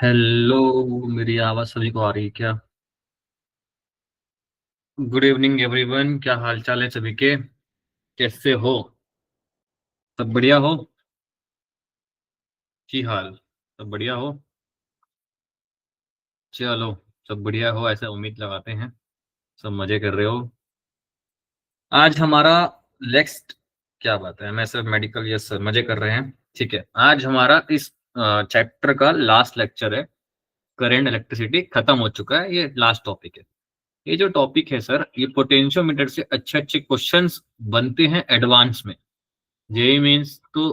Hello. मेरी आवाज सभी को आ रही है क्या? गुड इवनिंग एवरीवन, क्या हाल चाल है सभी के? कैसे हो? सब बढ़िया हो? जी हाल। सब बढ़िया हो? चलो, सब बढ़िया हो ऐसे उम्मीद लगाते हैं। सब मजे कर रहे हो। आज हमारा नेक्स्ट, क्या बात है, मैं सर मेडिकल, यस सर, मजे कर रहे हैं। ठीक है, आज हमारा इस चैप्टर का लास्ट लेक्चर है। करंट इलेक्ट्रिसिटी खत्म हो चुका है, ये लास्ट टॉपिक है। ये जो टॉपिक है सर, ये पोटेंशियोमीटर से अच्छे अच्छे क्वेश्चंस बनते हैं एडवांस में। जेई मीन्स तो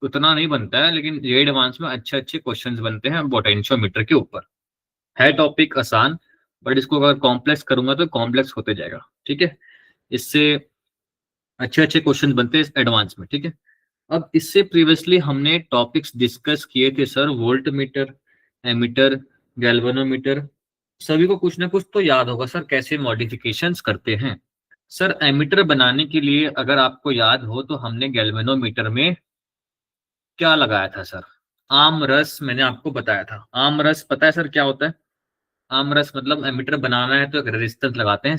उतना नहीं बनता है, लेकिन जेई एडवांस में अच्छे अच्छे क्वेश्चंस बनते हैं पोटेंशियोमीटर के ऊपर। है टॉपिक आसान, बट इसको अगर कॉम्प्लेक्स करूंगा तो कॉम्प्लेक्स होते जाएगा। ठीक है, इससे अच्छे अच्छे क्वेश्चन बनते हैं एडवांस में। ठीक है, अब इससे प्रीवियसली हमने टॉपिक्स डिस्कस किए थे sir, voltmeter, ammeter, galvanometer. सभी को कुछ ना कुछ तो याद होगा सर, कैसे मॉडिफिकेशंस करते हैं। सर एमीटर बनाने के लिए अगर आपको याद हो तो हमने गैल्वेनोमीटर में क्या लगाया था सर? आम रस, मैंने आपको बताया था। आम रस पता है सर क्या होता है? आम रस मतलब एमीटर बनाना है तो एक रेजिस्टेंस लगाते हैं,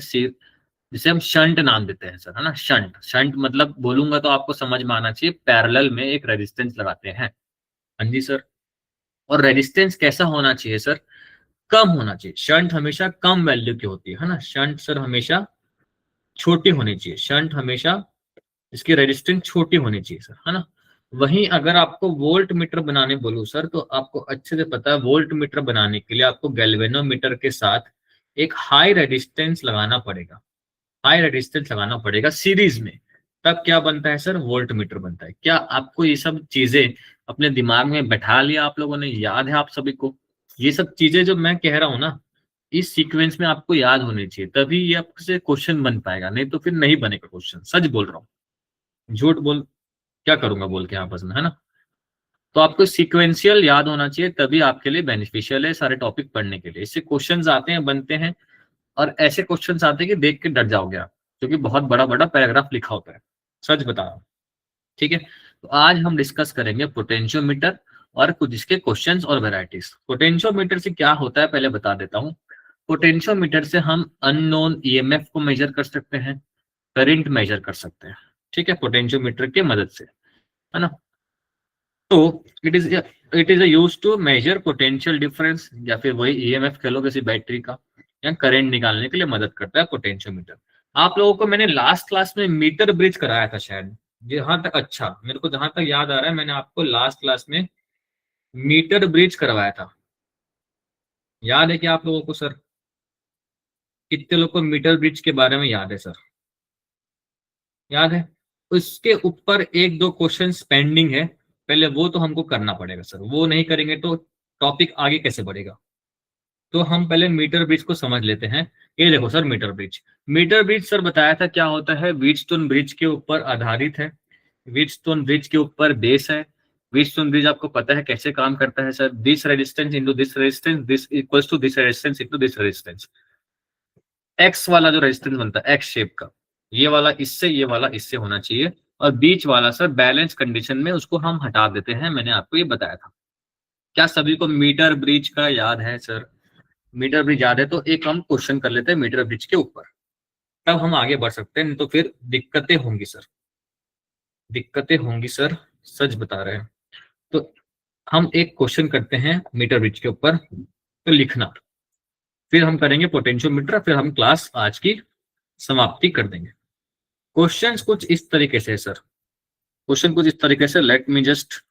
जिसे हम शंट नाम देते हैं सर, है ना। शंट, शंट मतलब बोलूंगा तो आपको समझ में आना चाहिए, पैरेलल में एक रेजिस्टेंस लगाते हैं। हाँ जी सर। और रेजिस्टेंस कैसा होना चाहिए सर? कम होना चाहिए। शंट हमेशा कम वैल्यू की होती है ना। शंट सर हमेशा छोटी होनी चाहिए। शंट हमेशा, इसकी रेजिस्टेंस छोटी होनी चाहिए सर, है ना। वहीं अगर आपको वोल्ट मीटर बनाने बोलूं सर, तो आपको अच्छे से पता है वोल्ट मीटर बनाने के लिए आपको गैल्वेनोमीटर के साथ एक हाई रेजिस्टेंस लगाना पड़ेगा। हाई रेजिस्टेंस लगाना पड़ेगा सीरीज में। तब क्या बनता है सर? वोल्ट मीटर बनता है। क्या आपको ये सब चीजें अपने दिमाग में बैठा लिया आप लोगों ने? याद है आप सभी को? ये सब चीजें जो मैं कह रहा हूं ना, इस सीक्वेंस में आपको याद होनी चाहिए, तभी ये आपसे क्वेश्चन बन पाएगा, नहीं तो फिर नहीं बनेगा क्वेश्चन। सच बोल रहा हूँ, झूठ बोल क्या करूंगा बोल के आपस में, है ना। तो आपको सीक्वेंशियल याद होना चाहिए, तभी आपके लिए बेनिफिशियल है सारे टॉपिक पढ़ने के लिए। इससे क्वेश्चंस आते हैं, बनते हैं, और ऐसे क्वेश्चंस आते हैं कि देख के डर जाओगे आप, क्योंकि बहुत बड़ा बड़ा पैराग्राफ लिखा होता है। सच बता रहा हूं। ठीक है, तो आज हम डिस्कस करेंगे पोटेंशियोमीटर और कुछ इसके क्वेश्चंस और वेराइटीज। पोटेंशियोमीटर से क्या होता है पहले बता देता हूँ। पोटेंशियोमीटर से हम अननोन ईएमएफ को मेजर कर सकते हैं, करंट मेजर कर सकते हैं। ठीक है, पोटेंशियोमीटर की मदद से, है ना। तो it is use to measure potential difference, या फिर वही ईएमएफ कह लो किसी बैटरी का, या करंट निकालने के लिए मदद करता है पोटेंशियोमीटर। आप लोगों को मैंने लास्ट क्लास में मीटर ब्रिज कराया था शायद, जहां तक, अच्छा मेरे को जहां तक याद आ रहा है, मैंने आपको लास्ट क्लास में मीटर ब्रिज करवाया था। याद है क्या आप लोगों को सर? कितने लोग को मीटर ब्रिज के बारे में याद है सर? याद है? उसके ऊपर एक दो क्वेश्चन पेंडिंग है, पहले वो तो हमको करना पड़ेगा सर। वो नहीं करेंगे तो टॉपिक आगे कैसे बढ़ेगा। तो हम पहले मीटर ब्रिज को समझ लेते हैं। ये देखो sir, meter bridge, meter bridge sir बताया था क्या होता है। व्हीटस्टोन ब्रिज के ऊपर आधारित है। व्हीटस्टोन ब्रिज के ऊपर बेस है। व्हीटस्टोन ब्रिज आपको पता है कैसे काम करता है sir? This resistance into this resistance, this equals to this resistance into this resistance. X वाला जो रेजिस्टेंस बनता है एक्स शेप का, ये वाला इससे, ये वाला इससे होना चाहिए। और बीच वाला सर बैलेंस कंडीशन में उसको हम हटा देते हैं, मैंने आपको ये बताया था। क्या सभी को मीटर ब्रिज का याद है सर? मीटर ब्रिज याद है तो एक हम क्वेश्चन कर लेते हैं मीटर ब्रिज के ऊपर, तब हम आगे बढ़ सकते हैं, नहीं तो फिर दिक्कतें होंगी सर। दिक्कतें होंगी सर, सच बता रहे हैं। तो हम एक क्वेश्चन करते हैं मीटर ब्रिज के ऊपर, तो लिखना, फिर हम करेंगे पोटेंशियोमीटर, फिर हम क्लास आज की समाप्ति कर देंगे। क्वेश्चंस कुछ इस तरीके से है सर। क्वेश्चन कुछ इस तरीके से, let me just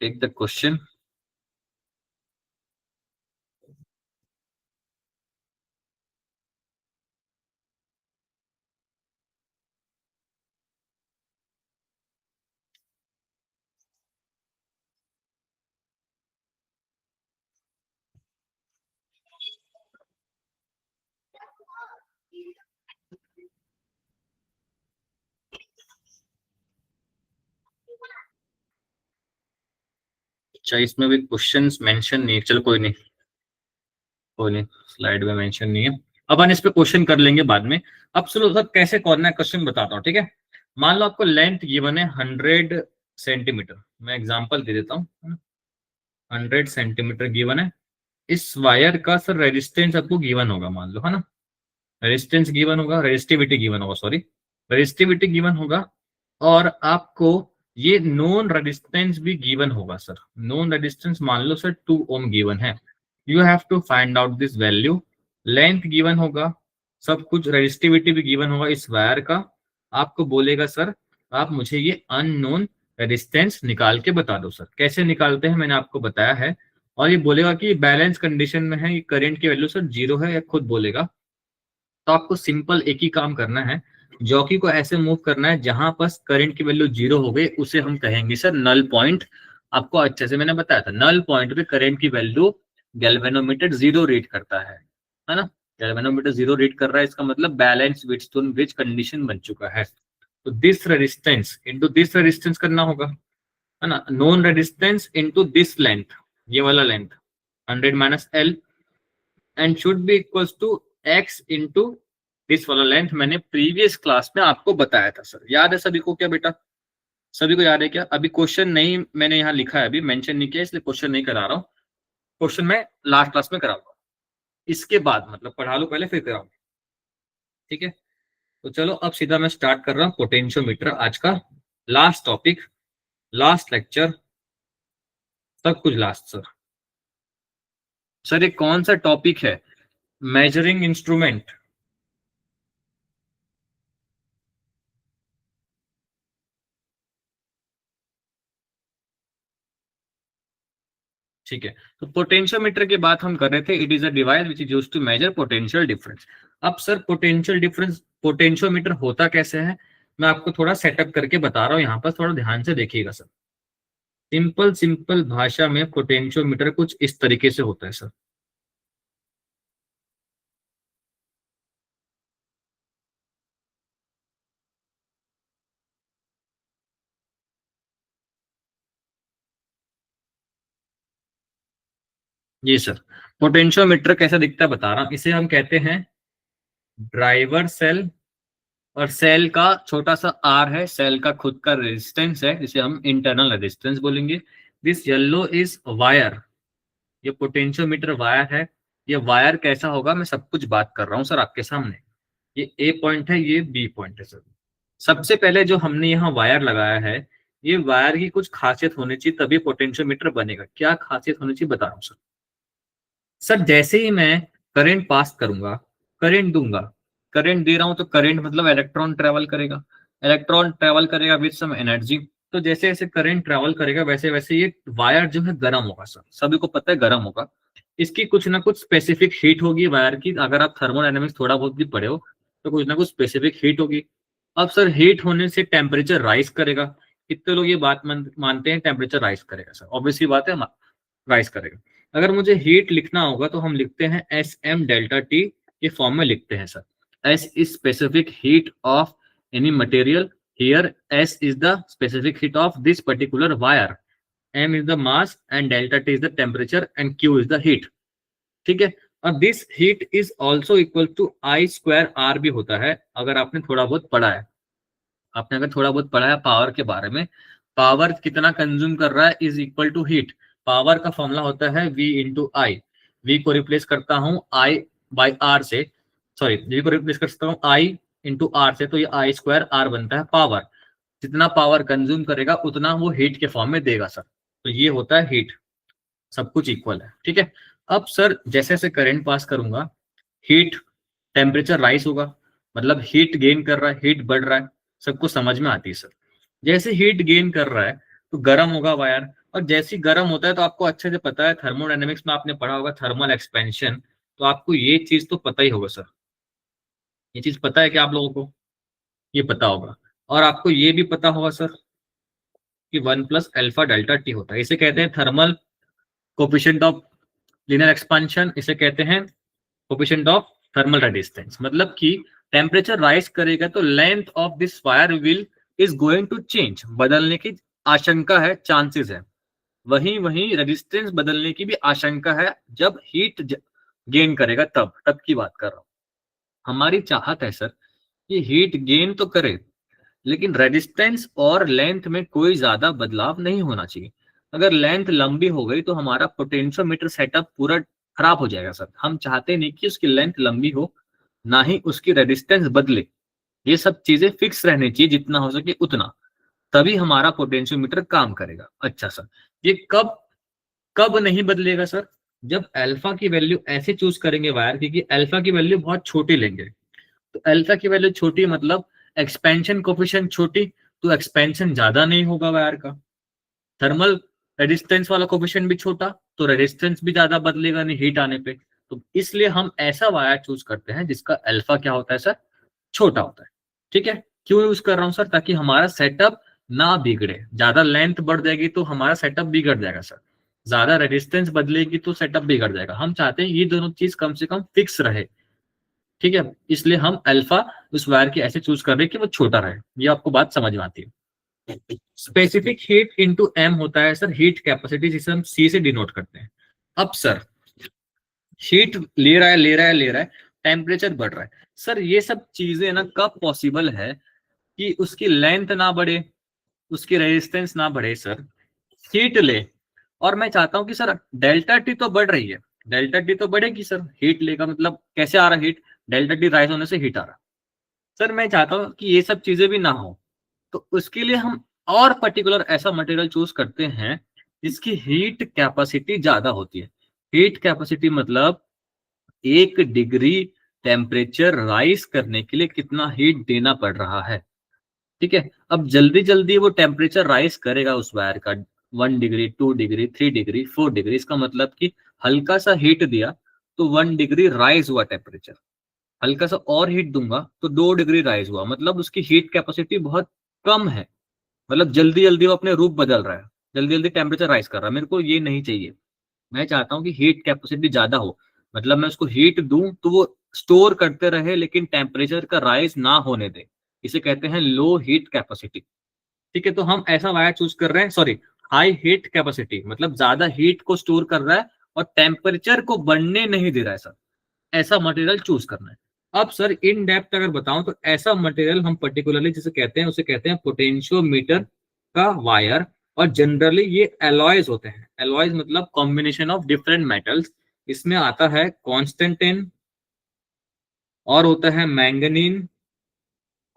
take the question. अच्छा, इसमें भी क्वेश्चंस मेंशन नहीं है, चलो कोई नहीं, कोई नहीं, स्लाइड में मेंशन नहीं है। अपन इस पे क्वेश्चन कर लेंगे बाद में। अब सुनो सर, कैसे करना है क्वेश्चन बताता हूँ, ठीक है। मान लो आपको लेंथ गिवन है 100 सेंटीमीटर, मैं एग्जांपल दे देता हूँ। 100 सेंटीमीटर गिवन है। इस वायर का सर रेजिस्टेंस आपको गिवन होगा, मान लो, है ना। रेजिस्टेंस गिवन होगा, रेजिस्टिविटी गिवन होगा, सॉरी, रेजिस्टिविटी गिवन होगा। और आपको ये नॉन रेजिस्टेंस भी गिवन होगा सर। नॉन रेजिस्टेंस मान लो सर 2 ओम गिवन है। You have to find out this value. Length given होगा, सब कुछ, रेजिस्टिविटी भी गिवन होगा इस वायर का। आपको बोलेगा सर आप मुझे ये अननोन रेजिस्टेंस निकाल के बता दो। सर कैसे निकालते हैं मैंने आपको बताया है। और ये बोलेगा कि बैलेंस कंडीशन में है, ये करंट की वैल्यू सर 0 है, या खुद बोलेगा। तो आपको सिंपल एक ही काम करना है, जॉकी को ऐसे मूव करना है जहां पर करंट की वैल्यू 0 हो गई उसे हम कहेंगे सर नल पॉइंट। आपको अच्छे से मैंने बताया था, नल पॉइंट पे करंट की वैल्यू गैल्वेनोमीटर 0 रीड करता है ना। गैल्वेनोमीटर 0 रीड कर रहा है, इसका मतलब बैलेंस विथस्टोन ब्रिज कंडीशन बन चुका है। तो this resistance into this resistance करना होगा, है ना। Known resistance into this length, ये वाला length 100 minus L, and should be equals to X into this वाला लेंथ। मैंने प्रीवियस क्लास में आपको बताया था सर, याद है सभी को क्या बेटा? सभी को याद है क्या? अभी क्वेश्चन नहीं मैंने यहाँ लिखा है, अभी मेंशन नहीं किया, इसलिए क्वेश्चन नहीं करा रहा हूँ। क्वेश्चन मैं लास्ट क्लास में कराऊंगा, इसके बाद मतलब पढ़ा लो पहले फिर कराऊंगा, ठीक है। तो चलो अब सीधा मैं स्टार्ट कर रहा हूँ पोटेंशियोमीटर, आज का लास्ट टॉपिक, लास्ट लेक्चर, सब कुछ लास्ट सर। सर ये कौन सा टॉपिक है? Measuring instrument. ठीक है, तो पोटेंशियोमीटर की बात हम कर रहे थे। It is a device which is used to measure potential difference. अब सर पोटेंशियल डिफरेंस, पोटेंशियोमीटर होता कैसे है, मैं आपको थोड़ा सेटअप करके बता रहा हूँ, यहाँ पर थोड़ा ध्यान से देखिएगा सर। सिंपल सिंपल भाषा में पोटेंशियोमीटर कुछ इस तरीके से होता है सर। जी सर, पोटेंशियोमीटर कैसा दिखता है बता रहा हूँ। इसे हम कहते हैं ड्राइवर सेल, और सेल का छोटा सा आर है, सेल का खुद का रेजिस्टेंस है, जिसे हम इंटरनल रेजिस्टेंस बोलेंगे। दिस येलो इज वायर, ये पोटेंशियोमीटर वायर है। ये वायर कैसा होगा मैं सब कुछ बात कर रहा हूँ सर आपके सामने। ये ए पॉइंट है, ये बी पॉइंट है सर। सबसे पहले जो हमने यहाँ वायर लगाया है, ये वायर की कुछ खासियत होनी चाहिए तभी पोटेंशियोमीटर बनेगा। क्या खासियत होनी चाहिए बता रहा हूँ सर। सर जैसे ही मैं करंट पास करूंगा, करंट दूंगा, करंट दे रहा हूं तो करंट मतलब इलेक्ट्रॉन ट्रेवल करेगा, इलेक्ट्रॉन ट्रेवल करेगा विद सम एनर्जी। तो जैसे जैसे करंट ट्रेवल करेगा वैसे वैसे ये वायर जो है गर्म होगा सर, सभी को पता है गर्म होगा। इसकी कुछ ना कुछ स्पेसिफिक हीट होगी वायर की, अगर आप थर्मोडायनेमिक्स थोड़ा बहुत भी पढ़े हो तो कुछ ना कुछ स्पेसिफिक हीट होगी। अब सर हीट होने से टेम्परेचर राइज करेगा। कितने लोग ये बात मानते हैं टेम्परेचर राइज करेगा? सर ऑब्वियसली बात है, राइज करेगा। अगर मुझे हीट लिखना होगा तो हम लिखते हैं एस एम डेल्टा टी, ये फॉर्म में लिखते हैं sir. S is specific heat of any material, here S is the specific heat of this particular wire, M is the mass and delta T is the temperature and Q is the heat, ठीक है। और this heat is also equal to I square R भी होता है, अगर आपने थोड़ा बहुत पढ़ा है। आपने अगर थोड़ा बहुत पढ़ा है पावर के बारे में, पावर कितना कंज्यूम कर रहा है is equal to heat. Power का फॉर्मूला होता है V इंटू आई। वी को रिप्लेस करता हूं I बाई आर से, सॉरी V को रिप्लेस कर सकता हूं I इंटू आर से, तो ये आई स्क्वायर आर बनता है पावर। जितना पावर कंज्यूम करेगा उतना वो हीट के फॉर्म में देगा सर। तो ये होता है हीट, सब कुछ इक्वल है, ठीक है। अब सर जैसे जैसे करंट पास करूंगा, हीट, टेम्परेचर राइज होगा, मतलब हीट गेन कर रहा है, हीट बढ़ रहा है, सबको समझ में आती है सर। जैसे हीट गेन कर रहा है तो गर्म होगा वायर, और जैसे ही गर्म होता है तो आपको अच्छे से पता है, थर्मोडायनेमिक्स में आपने पढ़ा होगा थर्मल एक्सपेंशन, तो आपको ये चीज तो पता ही होगा सर। ये चीज पता है कि आप लोगों को ये पता होगा। और आपको ये भी पता होगा सर कि 1 + α∆T होता है, इसे कहते हैं thermal coefficient of linear expansion, इसे कहते हैं कोफिशिएंट ऑफ थर्मल रेजिस्टेंस। मतलब कि टेम्परेचर राइज करेगा तो length of this wire will is going to change, बदलने की आशंका है, चांसेस है। वहीं वहीं रेजिस्टेंस बदलने की भी आशंका है, जब हीट गेन करेगा तब तब की बात कर रहा हूं। हमारी चाहत है सर कि हीट गेन तो करे, लेकिन रेजिस्टेंस और लेंथ में कोई ज्यादा बदलाव नहीं होना चाहिए। अगर लेंथ लंबी हो गई तो हमारा पोटेंशियोमीटर सेटअप पूरा खराब हो जाएगा सर। हम चाहते नहीं कि उसकी लेंथ लंबी हो, ना ही उसकी रेजिस्टेंस बदले। ये सब चीजें फिक्स रहनी चाहिए जितना हो सके उतना, तभी हमारा पोटेंशियोमीटर काम करेगा। अच्छा सर, ये कब कब नहीं बदलेगा सर? जब अल्फा की वैल्यू ऐसे चूज करेंगे वायर की कि अल्फा की वैल्यू बहुत छोटी लेंगे। तो अल्फा की वैल्यू छोटी मतलब एक्सपेंशन कोफिशिएंट छोटी, तो एक्सपेंशन ज्यादा नहीं होगा वायर का। थर्मल रेजिस्टेंस वाला कोफिशिएंट भी छोटा, तो रेजिस्टेंस भी ज्यादा बदलेगा नहीं हीट आने पे। तो इसलिए हम ऐसा वायर चूज करते हैं जिसका अल्फा क्या होता है सर, छोटा होता है। ठीक है, क्यों यूज कर रहा हूं सर? ताकि हमारा सेटअप ना बिगड़े। ज्यादा लेंथ बढ़ जाएगी तो हमारा सेटअप बिगड़ जाएगा सर, ज्यादा रेजिस्टेंस बदलेगी तो सेटअप बिगड़ जाएगा। हम चाहते हैं ये दोनों चीज कम से कम फिक्स रहे। ठीक है, इसलिए हम अल्फा उस वायर की ऐसे चूज कर रहे हैं कि वो छोटा रहे। ये आपको बात समझ में आती है। स्पेसिफिक हीट इंटू एम होता है सर हीट कैपेसिटी, जिसे हम सी से डिनोट करते हैं। अब सर हीट ले रहा है ले रहा है ले रहा है, टेम्परेचर बढ़ रहा है। सर ये सब चीजें ना कब पॉसिबल है कि उसकी लेंथ ना बढ़े, उसकी रेजिस्टेंस ना बढ़े सर, हीट ले। और मैं चाहता हूं कि सर डेल्टा टी तो बढ़ रही है, डेल्टा टी तो बढ़ेगी सर, हीट लेगा मतलब कैसे आ रहा है हीट, डेल्टा टी राइज होने से हीट आ रहा है। सर मैं चाहता हूं कि ये सब चीजें भी ना हो, तो उसके लिए हम और पर्टिकुलर ऐसा मटेरियल चूज करते हैं जिसकी हीट कैपेसिटी ज्यादा होती है। हीट कैपेसिटी मतलब 1 डिग्री टेम्परेचर राइज करने के लिए कितना हीट देना पड़ रहा है। ठीक है, अब जल्दी जल्दी वो टेम्परेचर राइज करेगा उस वायर का, 1 डिग्री 2 डिग्री 3 डिग्री 4 डिग्री, इसका मतलब कि हल्का सा हीट दिया तो 1 डिग्री राइज हुआ टेम्परेचर, हल्का सा और हीट दूंगा तो 2 डिग्री राइज हुआ, मतलब उसकी हीट कैपेसिटी बहुत कम है। मतलब जल्दी जल्दी वो अपने रूप बदल रहा है, जल्दी जल्दी टेम्परेचर राइज कर रहा है। मेरे को ये नहीं चाहिए, मैं चाहता हूँ कि हीट कैपेसिटी ज्यादा हो, मतलब मैं उसको हीट दूं तो वो स्टोर करते रहे लेकिन टेम्परेचर का राइज ना होने दे। इसे कहते हैं लो हीट कैपेसिटी। ठीक है, तो हम ऐसा वायर चूज कर रहे हैं, सॉरी, हाई हीट कैपेसिटी मतलब ज्यादा हीट को स्टोर कर रहा है और टेम्परेचर को बढ़ने नहीं दे रहा है सर, ऐसा मटेरियल चूज करना है। अब सर इन डेप्थ अगर बताऊं तो ऐसा मटेरियल हम पर्टिकुलरली जिसे कहते हैं उसे कहते हैं पोटेंशियोमीटर का वायर। और जनरली ये एलॉयज होते हैं, एलॉयज मतलब कॉम्बिनेशन ऑफ डिफरेंट मेटल्स। इसमें आता है कॉन्स्टेंटिन, और होता है मैंगनीन,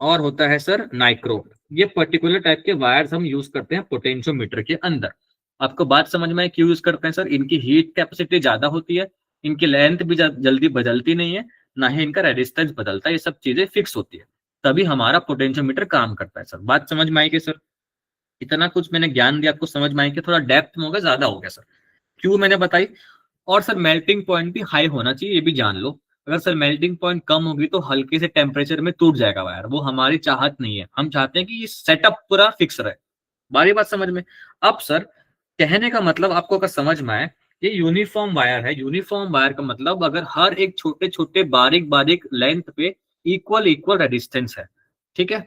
और होता है सर नाइक्रो। ये पर्टिकुलर टाइप के वायर्स हम यूज करते हैं पोटेंशियोमीटर के अंदर। आपको बात समझ में है क्यों यूज करते हैं सर? इनकी हीट कैपेसिटी ज्यादा होती है, इनकी लेंथ भी जल्दी बदलती नहीं है, ना ही इनका रेजिस्टेंस बदलता है, ये सब चीजें फिक्स होती है, तभी हमारा पोटेंशियोमीटर काम करता है सर। बात समझ में आई कि सर इतना कुछ मैंने ज्ञान दिया आपको समझ में आई कि थोड़ा डेप्थ में होगा, ज्यादा हो गया सर, क्यों मैंने बताई? और सर मेल्टिंग पॉइंट भी हाई होना चाहिए, ये भी जान लो। अगर सर मेल्टिंग पॉइंट कम होगी तो हल्के से टेम्परेचर में टूट जाएगा वायर, वो हमारी चाहत नहीं है। हम चाहते हैं कि ये सेटअप पूरा फिक्स रहे। बारी बात समझ में? अब सर कहने का मतलब आपको अगर समझ में आए, ये यूनिफॉर्म वायर है। यूनिफॉर्म वायर का मतलब अगर हर एक छोटे छोटे बारीक बारीक लेंथ पे इक्वल इक्वल रेजिस्टेंस है। ठीक है,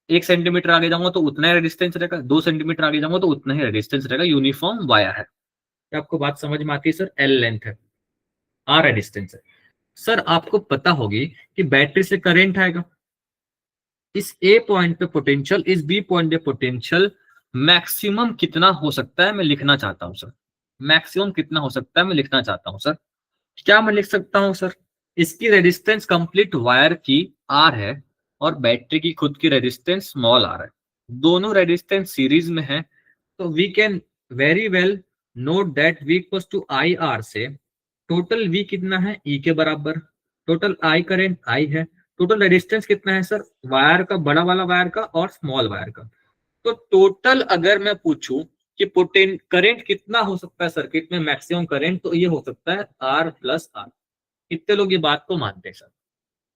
1 सेंटीमीटर आगे जाऊंगा तो उतना ही रेजिस्टेंस रहेगा, 2 सेंटीमीटर आगे जाऊंगा तो उतना ही रेजिस्टेंस रहेगा, यूनिफॉर्म वायर है। क्या आपको बात समझ में आती है सर? एल लेंथ है, आर है डिस्टेंस है। सर आपको पता होगी कि बैटरी से करंट आएगा, इस ए पॉइंट पे पोटेंशियल, इस बी पॉइंट पे पोटेंशियल मैक्सिमम कितना हो सकता है मैं लिखना चाहता हूं सर। मैक्सिमम कितना हो सकता है मैं लिखना चाहता हूं सर। क्या मैं लिख सकता हूं सर? इसकी रेजिस्टेंस कंप्लीट वायर की आर है और बैटरी की खुद की रेजिस्टेंस स्मॉल आर है, दोनों रेजिस्टेंस सीरीज में है। तो we can very well note that V equals to I R से टोटल वी कितना है, ई के बराबर, टोटल आई करंट आई है, टोटल रेजिस्टेंस कितना है सर वायर का, बड़ा वाला वायर का और स्मॉल वायर का। तो टोटल अगर मैं पूछूं कि पोटेंट करंट कितना हो सकता है सर्किट में मैक्सिमम करंट, तो ये हो सकता है आर प्लस आर। कितने लोग ये बात को मानते हैं सर?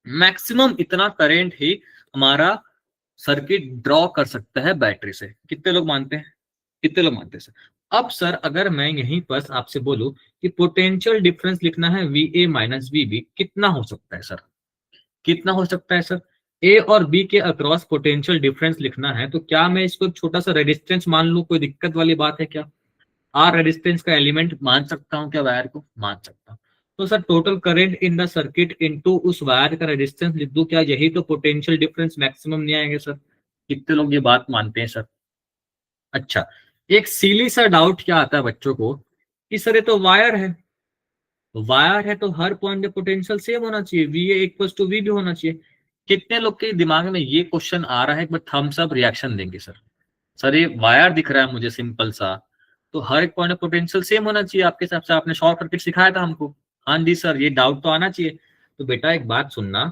मैक्सिमम इतना करंट ही हमारा सर्किट ड्रॉ कर सकता है बैटरी से। कितने लोग मानते हैं? कितने लोग मानते हैं सर? अब सर अगर मैं यहीं पर आपसे बोलूं कि पोटेंशियल डिफरेंस लिखना है V A minus V B, कितना हो सकता है सर? कितना हो सकता है सर? ए और बी के अक्रॉस पोटेंशियल डिफरेंस लिखना है, तो क्या मैं इसको छोटा सा रेजिस्टेंस मान लूं? कोई दिक्कत वाली बात है क्या? आर रेजिस्टेंस का एलिमेंट मान सकता हूं क्या वायर को? मान सकता हूं। तो sir total current in the circuit into उस वायर का रेजिस्टेंस लिख दूं क्या? यही तो पोटेंशियल डिफरेंस मैक्सिमम नहीं आएंगे सर? कितने लोग ये बात मानते हैं सर? अच्छा, एक सीली सा डाउट क्या आता है बच्चों को कि सर ये तो वायर है, वायर है तो हर पॉइंट पे पोटेंशियल सेम होना चाहिए, V A equals to V भी होना चाहिए। कितने लोग के दिमाग में ये क्वेश्चन आ रहा है, एक बार थम्स अप रिएक्शन देंगे सर। सर ये वायर दिख रहा है मुझे सिंपल सा, तो हर एक पॉइंट पे पोटेंशियल सेम होना चाहिए आपके हिसाब से, आपने शॉर्ट सर्किट सिखाया था हमको। हाँ जी सर, ये डाउट तो आना चाहिए। तो बेटा एक बात सुनना,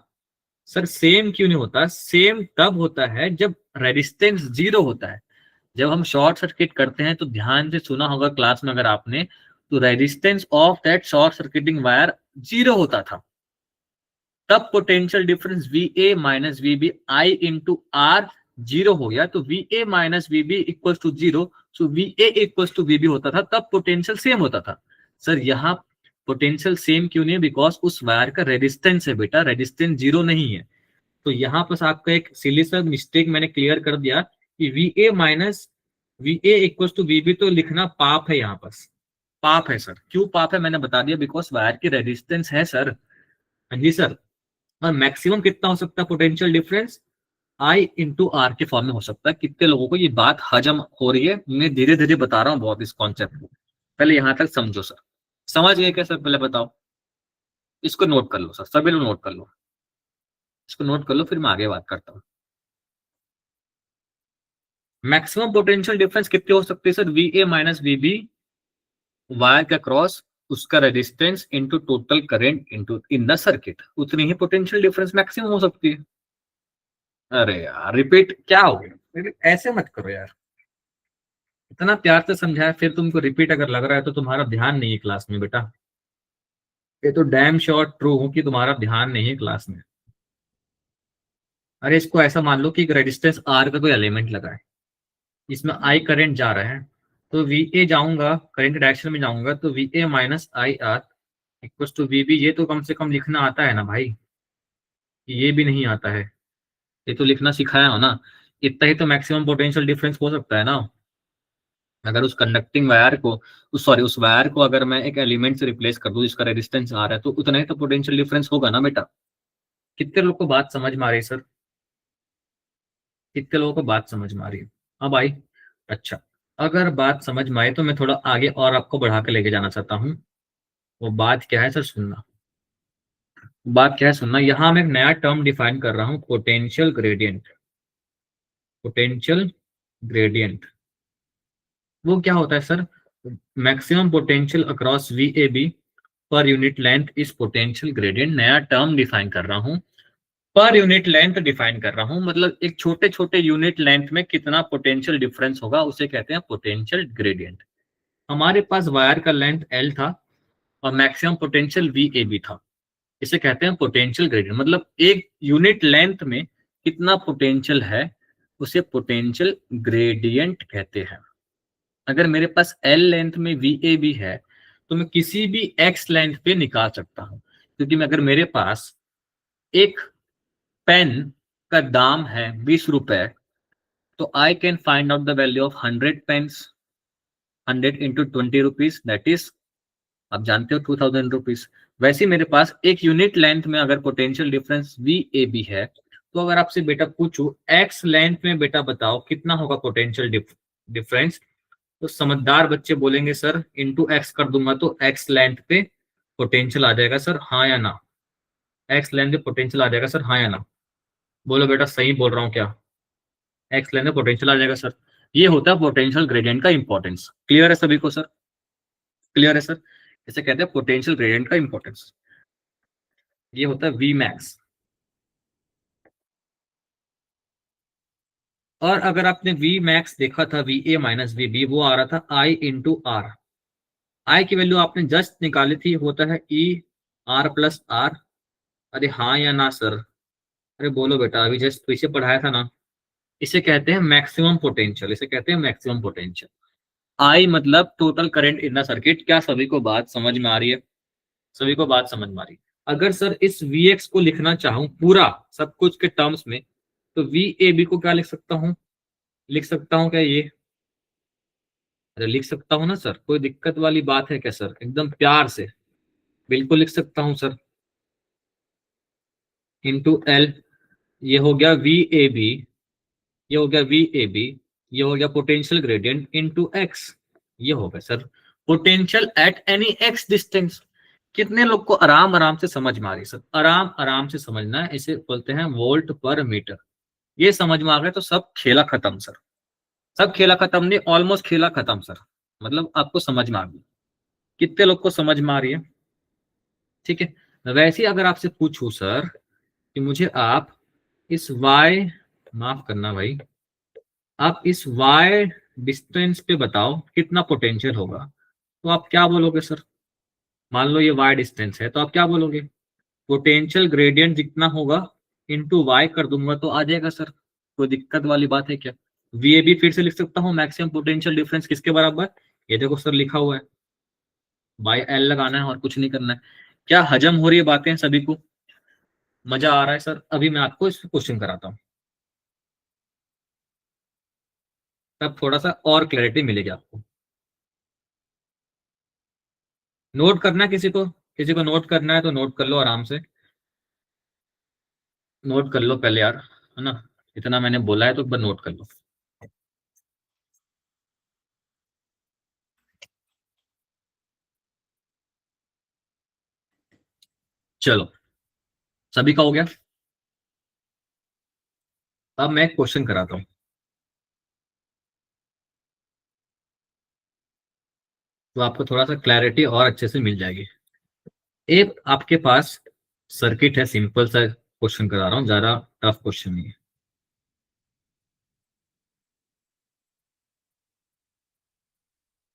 सर सेम क्यों नहीं होता, सेम तब होता है जब रेजिस्टेंस जीरो होता है। जब हम शॉर्ट सर्किट करते हैं तो ध्यान से सुना होगा क्लास में अगर आपने, तो resistance of that short circuiting wire zero होता था। तब potential difference V A minus V B I into R zero हो गया, तो V A minus V B equal to zero, so V A equal to V B होता था, तब potential same होता था। सर यहाँ पोटेंशियल सेम क्यों नहीं है, बिकॉज उस वायर का रेजिस्टेंस है बेटा, रेजिस्टेंस जीरो नहीं है। तो यहाँ पर आपका एक सिली सा मिस्टेक मैंने क्लियर कर दिया कि V A minus V A equal to V B तो लिखना पाप है, यहाँ पर पाप है सर। क्यों पाप है मैंने बता दिया, बिकॉज वायर की रेजिस्टेंस है सर। हाँ जी सर। और मैक्सिमम कितना हो सकता है potential difference, I into R के फॉर्म में हो सकता है। कितने लोगों को ये बात हजम हो रही है, मैं धीरे धीरे बता रहा हूँ बहुत इस कॉन्सेप्ट को, पहले यहां तक समझो सर। समझ गए क्या सर, पहले बताओ। इसको नोट कर लो सर, सभी लोग नोट कर लो, इसको नोट कर लो, फिर मैं आगे बात करता हूँ। मैक्सिमम पोटेंशियल डिफरेंस कितने हो सकते हैं sir, V A minus V B, wire का क्रॉस, उसका resistance into total current into in the circuit, उतनी ही पोटेंशियल डिफरेंस मैक्सिमम हो सकती है। अरे यार रिपीट क्या हो गया, ऐसे मत करो यार, इतना प्यार से समझाया फिर तुमको रिपीट अगर लग रहा है तो तुम्हारा ध्यान नहीं है क्लास में बेटा। ये तो डैम श्योर ट्रू हो कि तुम्हारा ध्यान नहीं है क्लास में। अरे इसको ऐसा मान लो कि एक रेजिस्टेंस आर का कोई एलिमेंट लगा है, इसमें आई करंट जा रहा है, तो वी ए जाऊंगा करंट डायरेक्शन में जाऊंगा, तो V A minus I R equal to V B, ये तो कम से कम लिखना आता है ना भाई, ये भी नहीं आता है, ये तो लिखना सिखाया हो ना। इतना ही तो मैक्सिमम पोटेंशियल डिफरेंस हो सकता है ना। अगर उस कंडक्टिंग वायर को, उस सॉरी उस वायर को अगर मैं एक एलिमेंट से रिप्लेस कर दूं जिसका रेजिस्टेंस आ रहा है, तो उतना ही तो पोटेंशियल डिफरेंस होगा ना बेटा। कितने लोगों को बात समझ में आ रही है सर, कितने लोगों को बात समझ में आ रही है। अब आई, अच्छा, अगर बात समझ में आए तो मैं थोड़ा आगे और आपको बढ़ा के लेके जाना चाहता हूँ। वो बात क्या है सर सुनना, बात क्या है सुनना, यहाँ मैं एक नया टर्म डिफाइन कर रहा हूँ, पोटेंशियल ग्रेडियंट। पोटेंशियल ग्रेडियंट वो क्या होता है sir, maximum potential across V A B per unit length is potential gradient. नया टर्म डिफाइन कर रहा हूं, पर यूनिट लेंथ डिफाइन कर रहा हूं, मतलब एक छोटे छोटे यूनिट लेंथ में कितना पोटेंशियल डिफरेंस होगा उसे कहते हैं पोटेंशियल ग्रेडियंट। हमारे पास वायर का लेंथ एल था और maximum potential V A B था, इसे कहते हैं पोटेंशियल ग्रेडियंट। मतलब एक यूनिट लेंथ में कितना पोटेंशियल है उसे पोटेंशियल ग्रेडियंट कहते हैं। अगर मेरे पास एल लेंथ में वी ए बी है तो मैं किसी भी एक्स लेंथ पे निकाल सकता हूं, क्योंकि मैं अगर मेरे पास एक पेन का दाम है 20 रुपए, तो I can find out the value of 100 pens, 100 × 20 rupees, that is आप जानते हो 2000 रुपीज। वैसे ही मेरे पास एक यूनिट लेंथ में अगर potential difference V A B है, तो अगर आपसे बेटा पूछू एक्स लेंथ में बेटा बताओ कितना होगा पोटेंशियल डिफरेंस, तो समझदार बच्चे बोलेंगे सर इंटू एक्स कर दूंगा तो एक्स लेंथ पे पोटेंशियल आ जाएगा सर, हाँ या ना। एक्स लेंथ पे पोटेंशियल आ जाएगा सर, हाँ या ना। बोलो बेटा सही बोल रहा हूँ क्या, एक्स लेंथ पे पोटेंशियल आ जाएगा सर। ये होता है पोटेंशियल ग्रेडियंट का इंपॉर्टेंस। क्लियर है सभी को सर, क्लियर है सर। इसे कहते हैं पोटेंशियल ग्रेडियंट का इंपॉर्टेंस। ये होता है वी मैक्स। और अगर आपने वी मैक्स देखा था, V A minus V B, वो आ रहा था आई इंटू आर। आई की वैल्यू आपने जस्ट निकाली थी, होता है ई आर प्लस आर। अरे हाँ या ना सर, अरे बोलो बेटा, अभी जस्ट पीछे पढ़ाया था ना। इसे कहते हैं मैक्सिमम पोटेंशियल, इसे कहते हैं मैक्सिमम पोटेंशियल। आई मतलब total current in the circuit. क्या सभी को बात समझ में आ रही है, सभी को बात समझ में आ रही है। अगर सर इस Vx को लिखना चाहूं पूरा सब कुछ के टर्म्स में, तो वी ए बी को क्या लिख सकता हूं, लिख सकता हूं क्या ये, अरे लिख सकता हूं ना सर, कोई दिक्कत वाली बात है क्या सर, एकदम प्यार से बिल्कुल लिख सकता हूं सर। इंटू एल, ये हो गया वी ए बी, ये हो गया वी ए बी, ये हो गया पोटेंशियल ग्रेडियंट इनटू एक्स। ये हो गया sir potential at any x distance. कितने लोग को आराम आराम से समझ में आ रही सर? आराम आराम से समझना है, इसे बोलते हैं वोल्ट पर मीटर। ये समझ में आ गया तो सब खेला खत्म सर। सब खेला खत्म नहीं, ऑलमोस्ट खेला खत्म सर। मतलब आपको समझ में आ गई। कितने लोग को समझ में आ रही है? ठीक है। वैसे ही अगर आपसे पूछूं सर कि मुझे आप इस y, माफ करना भाई, आप इस y डिस्टेंस पे बताओ कितना पोटेंशियल होगा, तो आप क्या बोलोगे सर? मान लो ये y डिस्टेंस है तो आप क्या बोलोगे? पोटेंशियल ग्रेडियंट जितना होगा इनटू y कर दूंगा तो आ जाएगा सर। कोई दिक्कत वाली बात है क्या? वी भी फिर से लिख सकता हूँ, मैक्सिमम पोटेंशियल डिफरेंस किसके बराबर? ये देखो सर लिखा हुआ है, बाई एल लगाना है और कुछ नहीं करना है। क्या हजम हो रही है बातें सभी को? मजा आ रहा है सर? अभी मैं आपको इस क्वेश्चन कराता हूँ, तब थोड़ा सा और क्लैरिटी मिलेगी आपको। नोट करना किसी को नोट करना है तो नोट कर लो आराम से। नोट कर लो पहले यार, है ना? इतना मैंने बोला है तो एक बार नोट कर लो। चलो, सभी का हो गया। अब मैं एक क्वेश्चन कराता हूँ तो आपको थोड़ा सा क्लैरिटी और अच्छे से मिल जाएगी। एक आपके पास सर्किट है, सिंपल सा क्वेश्चन करा रहा हूँ, ज्यादा टफ क्वेश्चन नहीं है।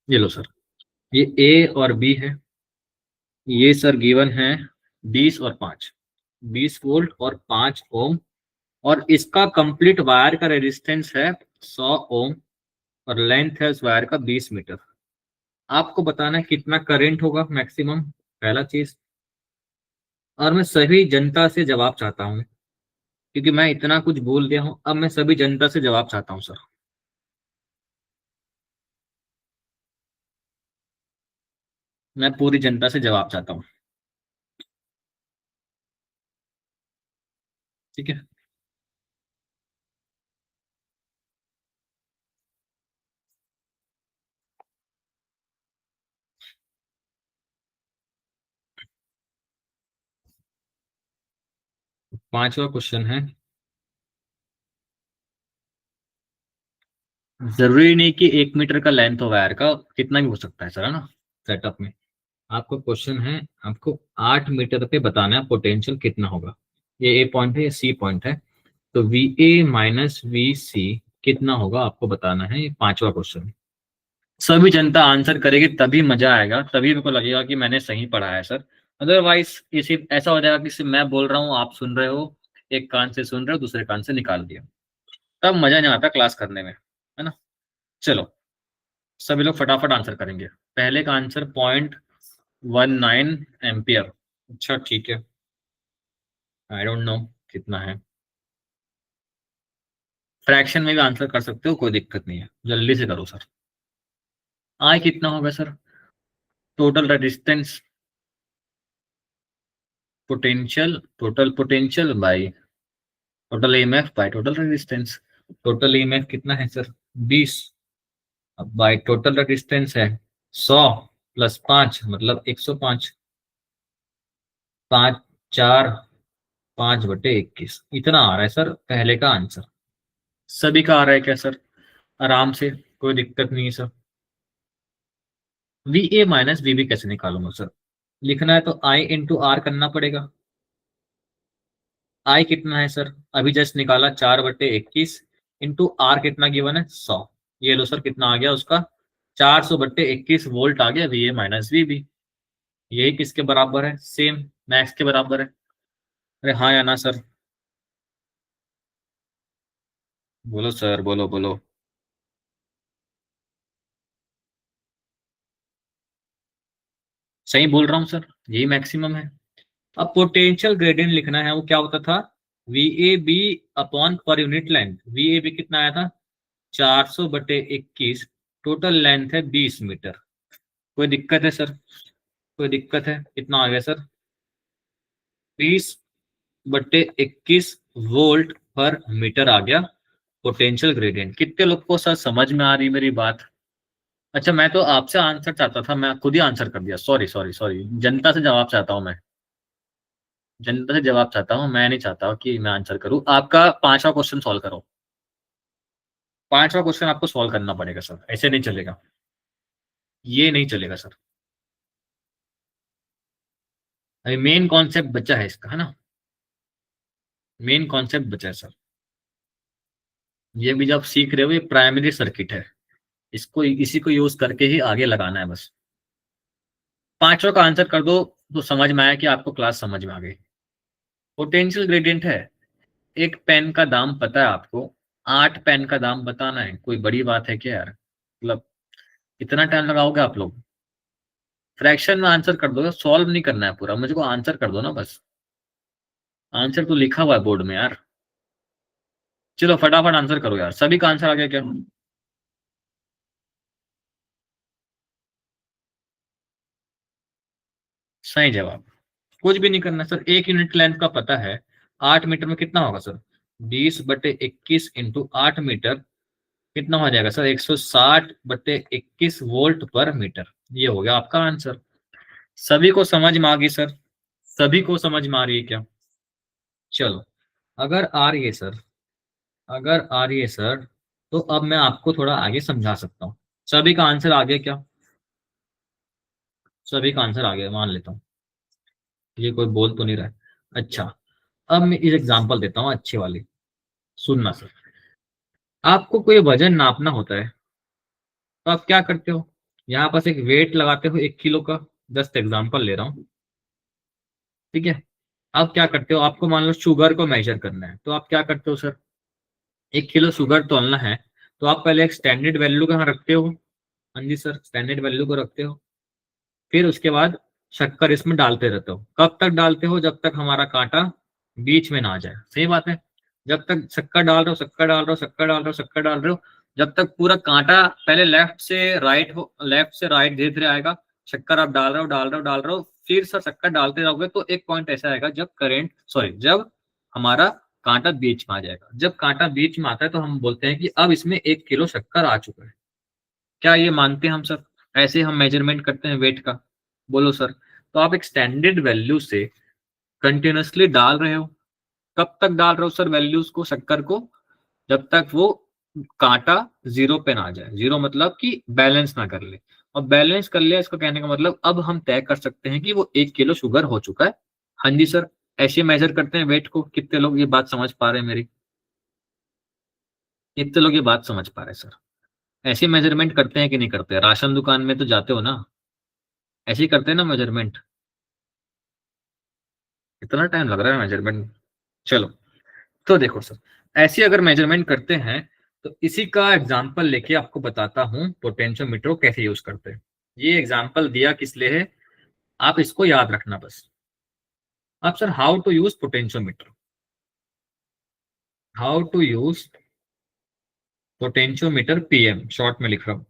ये लो सर, ये ए और बी है। ये सर गिवन है 20 और 5, 20 वोल्ट और 5 ओम। और इसका कंप्लीट वायर का रेजिस्टेंस है 100 ओम और लेंथ है उस वायर का 20 मीटर। आपको बताना है कितना करंट होगा मैक्सिमम, पहला चीज। और मैं सभी जनता से जवाब चाहता हूँ, क्योंकि मैं इतना कुछ बोल दिया हूँ, अब मैं सभी जनता से जवाब चाहता हूँ सर। मैं पूरी जनता से जवाब चाहता हूँ। ठीक है। पांचवा क्वेश्चन है, जरूरी नहीं कि 1 मीटर का लेंथ हो वायर का, कितना भी हो सकता है सर, है ना? सेटअप में आपको क्वेश्चन है, आपको 8 मीटर पे बताना है पोटेंशियल कितना होगा। ये ए पॉइंट है, ये सी पॉइंट है। तो वी ए माइनस वी सी कितना होगा आपको बताना है। ये पांचवा क्वेश्चन। सभी जनता आंसर करेगी तभी मजा आएगा, तभी मेरे को लगेगा कि मैंने सही पढ़ा है सर। अदरवाइज इसी ऐसा हो जाएगा कि सिर्फ मैं बोल रहा हूँ, आप सुन रहे हो, एक कान से सुन रहे हो, दूसरे कान से निकाल दिया, तब मजा नहीं आता क्लास करने में, है ना? चलो, सभी लोग फटाफट आंसर करेंगे। पहले का आंसर 0.19 एम्पियर। अच्छा ठीक है, आई डोंट नो कितना है। फ्रैक्शन में भी आंसर कर सकते हो, कोई दिक्कत नहीं है, जल्दी से करो सर। आई कितना होगा sir? Total resistance, potential, total potential by total EMF by total resistance. Total EMF कितना है सर? 20। अब बाई टोटल रेजिस्टेंस है 100 प्लस 5 मतलब 105। 5 4 5/21 इतना आ रहा है सर पहले का आंसर। सभी का आ रहा है क्या सर? आराम से, कोई दिक्कत नहीं है sir. V A minus V B कैसे निकालूंगा सर? लिखना है तो आई इंटू आर करना पड़ेगा। आई कितना है सर? अभी जस्ट निकाला, 4/21 इंटू आर कितना गिवन है? 100। ये लो सर कितना आ गया उसका, 400/21 वोल्ट आ गया V A minus V B. यही किसके बराबर है? सेम मैक्स के बराबर है। अरे हाँ या ना सर? बोलो सर, बोलो बोलो। सही बोल रहा हूँ सर, यही मैक्सिमम है। अब पोटेंशियल ग्रेडियंट लिखना है, वो क्या होता था? V A B upon per unit length. V A B कितना आया था? 400/21। टोटल लेंथ है 20 मीटर। कोई दिक्कत है सर? कोई दिक्कत है? कितना आ गया सर? 20/21 वोल्ट पर मीटर आ गया। Potential gradient. कितने लोग को सर समझ में आ रही मेरी बात? अच्छा, मैं तो आपसे आंसर चाहता था, मैं खुद ही आंसर कर दिया, सॉरी सॉरी सॉरी। जनता से जवाब चाहता हूँ मैं, जनता से जवाब चाहता हूँ, मैं नहीं चाहता हूँ कि मैं आंसर करूँ। आपका पांचवा क्वेश्चन सॉल्व करो, पांचवा क्वेश्चन आपको सॉल्व करना पड़ेगा सर, ऐसे नहीं चलेगा, ये नहीं चलेगा सर। अभी मेन कॉन्सेप्ट बचा है इसका, है ना, मेन कॉन्सेप्ट बचा है सर। ये भी जब सीख रहे हो, ये प्राइमरी सर्किट है, इसको इसी को यूज करके ही आगे लगाना है बस। पांचों का आंसर कर दो तो समझ में आया कि आपको क्लास समझ में आ गई। पोटेंशियल ग्रेडियंट है, एक पेन का दाम पता है आपको, 8 पेन का दाम बताना है, कोई बड़ी बात है क्या यार? मतलब इतना टाइम लगाओगे आप लोग? फ्रैक्शन में आंसर कर दो, सॉल्व नहीं करना है पूरा, मुझे को आंसर कर दो ना बस। आंसर तो लिखा हुआ है बोर्ड में यार। चलो फटाफट आंसर करो यार, सभी का आंसर आ गया क्या? सही जवाब। कुछ भी नहीं करना सर, 1 यूनिट लेंथ का पता है, 8 मीटर में कितना होगा सर? 20/21 × 8 मीटर, कितना हो जाएगा सर? 160/21 वोल्ट पर मीटर। ये हो गया आपका आंसर। सभी को समझ में आ गई सर? सभी को समझ में आ रही है क्या? चलो, अगर आ रही है सर, अगर आ रही है सर, तो अब मैं आपको थोड़ा आगे समझा सकता हूँ। सभी का आंसर आ गया क्या? सभी का आंसर आ गया मान लेता हूँ, ये कोई बोल तो नहीं रहा है। अच्छा, अब मैं इस एग्जांपल देता हूँ अच्छी वाली, सुनना सर। आपको कोई वजन नापना होता है, तो आप क्या करते हो? यहाँ पास एक वेट लगाते हो 1 किलो का, जस्ट एग्जांपल ले रहा हूँ, ठीक है। आप क्या करते हो, आपको मान लो शुगर को मेजर करना है, तो आप क्या करते हो सर? 1 किलो शुगर तोलना है, तो आप पहले एक स्टैंडर्ड वैल्यू कहाँ रखते हो? हाँ जी सर, स्टैंडर्ड वैल्यू को रखते हो। फिर उसके बाद शक्कर इसमें डालते रहते हो। कब तक डालते हो? जब तक हमारा कांटा बीच में ना आ जाए। सही बात है। जब तक शक्कर डाल रहे हो, शक्कर डाल रहे हो, शक्कर डाल रहे हो, शक्कर डाल रहे हो, जब तक पूरा कांटा पहले लेफ्ट से राइट हो, लेफ्ट से राइट धीरे धीरे आएगा। शक्कर आप डाल रहे हो, डाल रहे हो, डाल रहे हो, फिर सर शक्कर डालते रहोगे तो एक पॉइंट ऐसा आएगा जब करंट, सॉरी, जब हमारा कांटा बीच में आ जाएगा। जब कांटा बीच में आता है तो हम बोलते हैं कि अब इसमें 1 किलो शक्कर आ चुका है। क्या ये मानते हैं हम सर? ऐसे हम मेजरमेंट करते हैं वेट का? बोलो सर। तो आप एक स्टैंडर्ड वैल्यू से कंटिन्यूअसली डाल रहे हो। कब तक डाल रहे हो सर वैल्यूज को, शक्कर को? जब तक वो कांटा जीरो पे ना आ जाए। जीरो मतलब कि बैलेंस ना कर ले। और बैलेंस कर लिया, इसका कहने का मतलब अब हम तय कर सकते हैं कि वो 1 किलो शुगर हो चुका है। हाँ जी सर, ऐसे मेजर करते हैं वेट को। कितने लोग ये बात समझ पा रहे हैं मेरी? कितने लोग ये बात समझ पा रहे हैं सर? ऐसे मेजरमेंट करते हैं कि नहीं करते? राशन दुकान में तो जाते हो ना, ऐसे ही करते हैं ना मेजरमेंट? इतना टाइम लग रहा है मेजरमेंट? चलो, तो देखो सर, ऐसी अगर मेजरमेंट करते हैं तो इसी का एग्जांपल लेके आपको बताता हूं पोटेंशियोमीटर को कैसे यूज करते हैं। ये एग्जांपल दिया किस लिए है, आप इसको याद रखना बस। अब sir, how to use potentiometer, how to use potentiometer, PM short में लिख रहा हूं।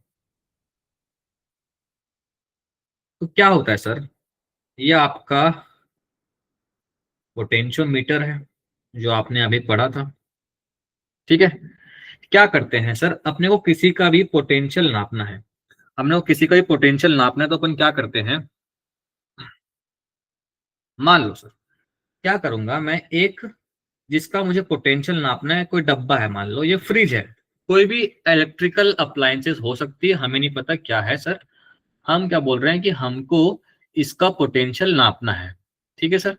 तो क्या होता है सर, ये आपका पोटेंशियोमीटर है जो आपने अभी पढ़ा था, ठीक है। क्या करते हैं सर, अपने को किसी का भी पोटेंशियल नापना है, हमने को किसी का भी पोटेंशियल नापना है, तो अपन क्या करते हैं? मान लो सर, क्या करूंगा मैं, एक जिसका मुझे पोटेंशियल नापना है, कोई डब्बा है, मान लो ये फ्रिज है, कोई भी इलेक्ट्रिकल अप्लायंसेस हो सकती है, हमें नहीं पता क्या है सर। हम क्या बोल रहे हैं कि हमको इसका पोटेंशियल नापना है, ठीक है सर।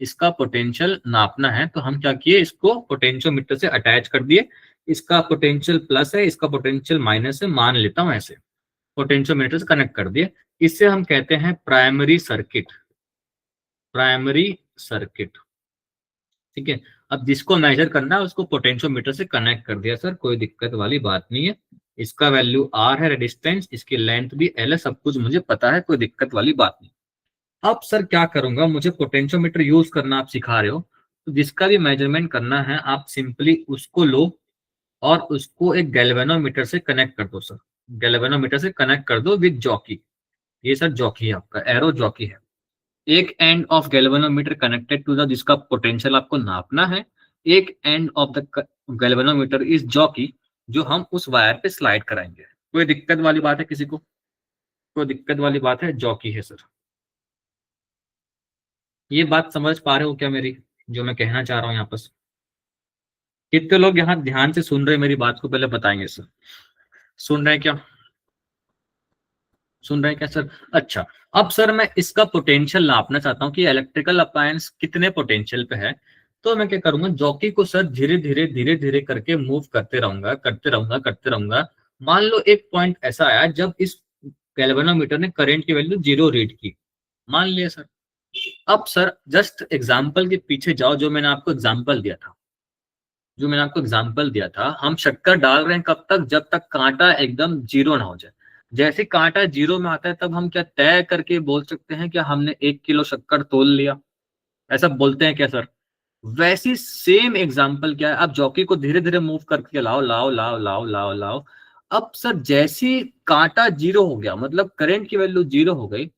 इसका पोटेंशियल नापना है तो हम क्या किए, इसको पोटेंशियोमीटर से अटैच कर दिए। इसका पोटेंशियल प्लस है, इसका पोटेंशियल माइनस है, मान लेता हूं ऐसे, पोटेंशियोमीटर से कनेक्ट कर दिए। इससे हम कहते हैं प्राइमरी सर्किट, प्राइमरी सर्किट, ठीक है। अब जिसको मेजर करना है उसको पोटेंशियोमीटर से कनेक्ट कर दिया सर, कोई दिक्कत वाली बात नहीं है। इसका वैल्यू आर है, रेजिस्टेंस, इसकी लेंथ भी एल है, सब कुछ मुझे पता है, कोई दिक्कत वाली बात नहीं। अब सर क्या करूंगा, मुझे पोटेंशियोमीटर यूज करना आप सिखा रहे हो, तो जिसका भी मेजरमेंट करना है आप सिंपली उसको लो और उसको एक गैल्वेनोमीटर से कनेक्ट कर दो सर। गैल्वेनोमीटर से कनेक्ट कर दो विद जॉकी। ये सर जॉकी है, आपका एरो जॉकी है। एक end of galvanometer connected to the, जिसका पोटेंशियल आपको नापना है, एक end of the galvanometer is jockey, जो हम उस वायर पे स्लाइड कराएंगे। कोई दिक्कत वाली बात है किसी को? कोई दिक्कत वाली बात है? जॉकी है सर। ये बात समझ पा रहे हो क्या मेरी, जो मैं कहना चाह रहा हूँ यहाँ पर? कितने लोग यहाँ ध्यान से सुन रहे हैं मेरी बात को, पहले बताएंगे सर। सुन रहे हैं क्या? सुन रहे हैं क्या सर? अच्छा, अब सर मैं इसका पोटेंशियल नापना चाहता हूँ कि इलेक्ट्रिकल अप्लायंस कितने पोटेंशियल पे है। तो मैं क्या करूंगा, जॉकी को सर धीरे धीरे करके मूव करते रहूंगा, करते रहूंगा, करते रहूंगा। मान लो एक पॉइंट ऐसा आया जब इस गैल्वेनोमीटर ने करंट की वैल्यू 0 रीड की, मान लिया सर। अब सर जस्ट एग्जाम्पल के पीछे जाओ, जो मैंने आपको एग्जाम्पल दिया था, जो मैंने आपको एग्जाम्पल दिया था, हम शक्कर डाल रहे हैं कब तक? जब तक कांटा एकदम 0 ना हो जाए। जैसे कांटा 0 में आता है तब हम क्या तय करके बोल सकते हैं कि हमने 1 किलो शक्कर तोल लिया? ऐसा बोलते हैं क्या सर? वैसी सेम एग्जाम्पल क्या है, अब जॉकी को धीरे धीरे मूव करके लाओ लाओ लाओ लाओ लाओ लाओ। अब सर जैसी कांटा 0 हो गया, मतलब करंट की वैल्यू 0 हो गई,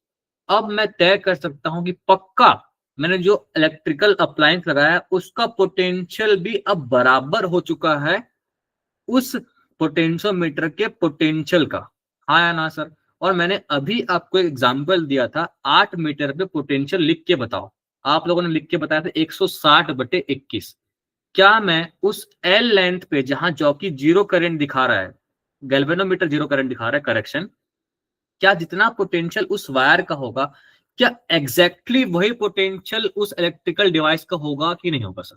अब मैं तय कर सकता हूं कि पक्का मैंने जो इलेक्ट्रिकल अप्लायंस लगाया है उसका पोटेंशियल भी अब बराबर हो चुका है उस पोटेंशियोमीटर के पोटेंशियल का। हाँ या ना सर? और मैंने अभी आपको एक एग्जांपल दिया था, 8 मीटर पे पोटेंशियल लिख के बताओ। आप लोगों ने लिख के बताया था 160/21। क्या मैं उस एल लेंथ पे जहां जॉकी 0 करंट दिखा रहा है, गैल्वेनोमीटर 0 करंट दिखा रहा है, करेक्शन, क्या जितना पोटेंशियल उस वायर का होगा, क्या एग्जैक्टली वही पोटेंशियल उस इलेक्ट्रिकल डिवाइस का होगा कि नहीं होगा सर?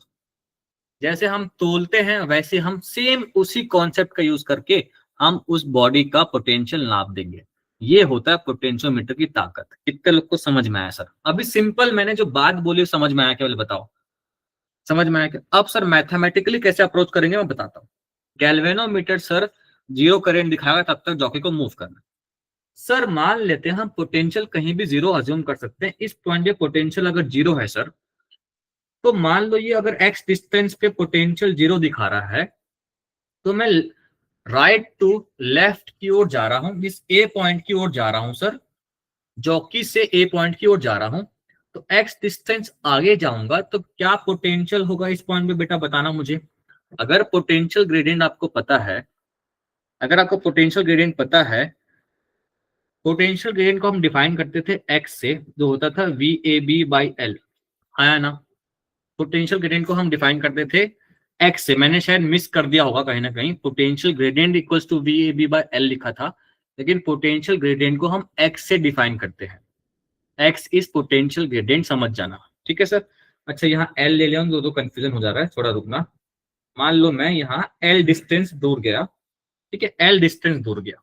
जैसे हम तोलते हैं वैसे हम सेम उसी कॉन्सेप्ट का यूज करके हम उस बॉडी का पोटेंशियल नाप देंगे। ये होता है पोटेंशियोमीटर की ताकत। कितने लोग को समझ में आया सर? अभी सिंपल मैंने जो बात बोली समझ में आया क्या? बताओ, समझ में आया क्या? अब सर मैथमेटिकली कैसे अप्रोच करेंगे मैं बताता हूँ। गैल्वेनोमीटर सर 0 करंट दिखाएगा, तब तक जॉकी को मूव करना। सर मान लेते हैं हम पोटेंशियल कहीं भी 0 अज्यूम कर सकते हैं। इस पॉइंट पे पोटेंशियल अगर 0 है सर, तो मान लो ये अगर x डिस्टेंस पे पोटेंशियल 0 दिखा रहा है, तो मैं राइट टू लेफ्ट की ओर जा रहा हूं, इस ए पॉइंट की ओर जा रहा हूं सर, जॉकी से ए पॉइंट की ओर जा रहा हूं। तो x डिस्टेंस आगे जाऊंगा तो क्या पोटेंशियल होगा इस पॉइंट पे, बेटा बताना मुझे। अगर पोटेंशियल ग्रेडियंट आपको पता है, अगर आपको पोटेंशियल ग्रेडियंट पता है, पोटेंशियल ग्रेडियंट को हम डिफाइन करते थे एक्स से, जो होता था VAB/L। आया ना? पोटेंशियल ग्रेडियंट को हम डिफाइन करते थे एक्स से। मैंने शायद मिस कर दिया होगा कहीं ना कहीं, potential gradient equals to VAB/L लिखा था, लेकिन पोटेंशियल ग्रेडियंट को हम एक्स से डिफाइन करते हैं। एक्स इज पोटेंशियल ग्रेडियंट, समझ जाना। ठीक है सर? अच्छा, यहाँ एल ले लिया, दो कंफ्यूजन हो जा रहा है, थोड़ा रुकना। मान लो मैं यहाँ एल डिस्टेंस दूर गया, ठीक है, एल डिस्टेंस दूर गया,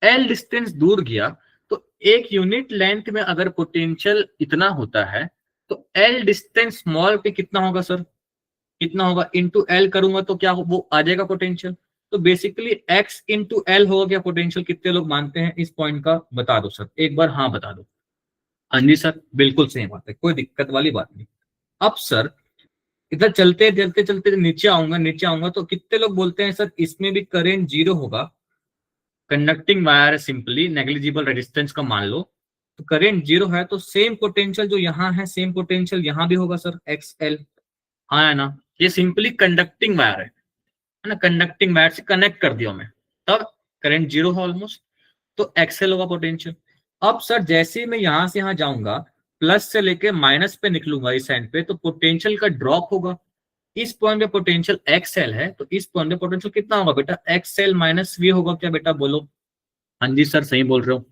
एल डिस्टेंस दूर गया, तो एक यूनिट लेंथ में अगर पोटेंशियल इतना होता है, तो एल डिस्टेंस स्मॉल पे कितना होगा सर? कितना होगा? इंटू एल करूंगा तो क्या वो आ जाएगा पोटेंशियल। तो बेसिकली एक्स इंटू एल होगा क्या पोटेंशियल? कितने लोग मानते हैं इस पॉइंट का? बता दो सर, एक बार हाँ बता दो। हाँ जी सर, बिल्कुल सही बात है, कोई दिक्कत वाली बात नहीं। अब सर इधर चलते चलते चलते नीचे आऊंगा, नीचे आऊंगा तो कितने लोग बोलते हैं सर इसमें भी करेंट 0 होगा? कंडक्टिंग वायर है, सिंपली नेग्लिजिबल रेजिस्टेंस का मान लो, तो करंट 0 है तो सेम पोटेंशियल जो यहाँ है, सेम पोटेंशियल यहाँ भी होगा सर, XL। हाँ है ना? ये सिंपली कंडक्टिंग वायर है ना? कंडक्टिंग वायर से कनेक्ट कर दिया मैं, तब करंट 0 है ऑलमोस्ट, तो XL होगा पोटेंशियल। अब सर जैसे ही मैं यहां से यहाँ जाऊंगा, प्लस से लेके माइनस पे निकलूंगा इस एंड पे, तो पोटेंशियल का ड्रॉप होगा। इस पॉइंट पे पोटेंशियल XL है, तो इस पॉइंट पे पोटेंशियल कितना होगा बेटा? XL-V होगा क्या बेटा? बोलो। हाँ जी सर, सही बोल रहे हो।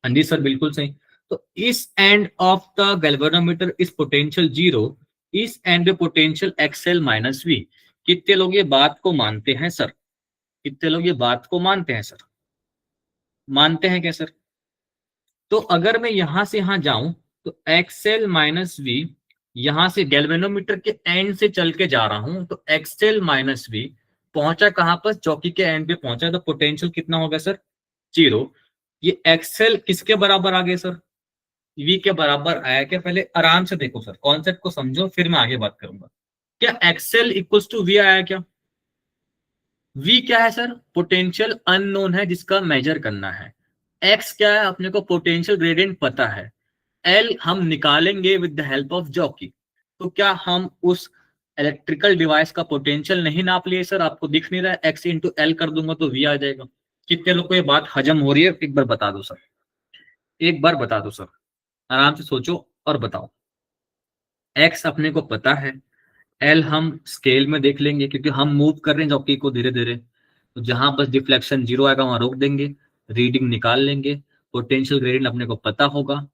हाँ जी सर, बिल्कुल सही। तो इस and of the galvanometer is potential 0, इस एंड पोटेंशियल XL-V। कितने लोग ये बात को मानते हैं सर? कितने लोग ये बात को मानते हैं सर? मानते हैं क्या सर? तो अगर मैं यहां से यहां जाऊं, तो XL-V, यहां से गैल्वेनोमीटर के एंड से चल के जा रहा हूं, तो XL-V पहुंचा कहां पर? चौकी के एंड पे पहुंचा, तो पोटेंशियल कितना होगा सर? 0। ये एक्सेल किसके बराबर आ गए सर? V के बराबर आया क्या? पहले आराम से देखो सर, कॉन्सेप्ट को समझो, फिर मैं आगे बात करूंगा। क्या एक्सेल इक्वल्स टू V आया क्या? V क्या है सर? पोटेंशियल अननोन है जिसका मेजर करना है। X क्या है? अपने को पोटेंशियल ग्रेडियंट पता है। L हम निकालेंगे with the help of jockey. तो क्या हम उस इलेक्ट्रिकल डिवाइस का पोटेंशियल नहीं नाप लिए सर, आपको दिख नहीं रहा है, एक्स इंटू एल कर दूंगा तो वी आ जाएगा। कितने लोग को ये बात हजम हो रही है, एक बार बता दो सर, एक बार बता दो सर, आराम से सोचो और बताओ। एक्स अपने को पता है, एल हम स्केल में देख लेंगे क्योंकि हम मूव कर रहे हैं जॉकी को धीरे धीरे, तो जहां बस डिफ्लेक्शन जीरो आएगा वहां रोक देंगे, रीडिंग निकाल लेंगे, पोटेंशियल ग्रेडियंट अपने को पता होगा,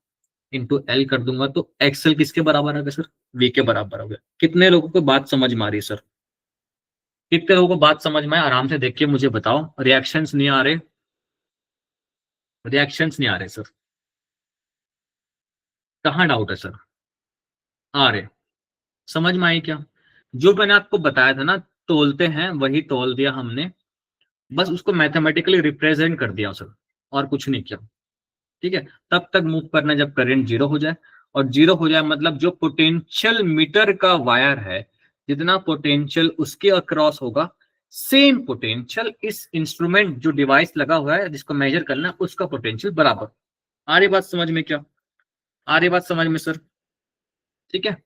इंटू एल कर दूंगा तो एक्सएल किसके बराबर आ गया सर, वी के बराबर हो गया। कितने लोगों को बात समझ में आ रही है सर, कितने लोगों को बात समझ में आए, आराम से देख के मुझे बताओ, रिएक्शंस नहीं आ रहे, रिएक्शंस नहीं आ रहे सर, कहाँ डाउट है सर, आ रहे, समझ में आई क्या? जो मैंने आपको बताया था ना, तोलते हैं वही तोल दिया हमने, बस उसको मैथमेटिकली रिप्रेजेंट कर दिया सर, और कुछ नहीं किया। ठीक है, तब तक मूव करना जब करंट जीरो हो जाए, और जीरो हो जाए मतलब जो पोटेंशियल मीटर का वायर है, जितना पोटेंशियल उसके अक्रॉस होगा, सेम पोटेंशियल इस इंस्ट्रूमेंट जो डिवाइस लगा हुआ है जिसको मेजर करना है उसका पोटेंशियल बराबर। आ रही बात समझ में क्या, आ रही बात समझ में सर? ठीक है,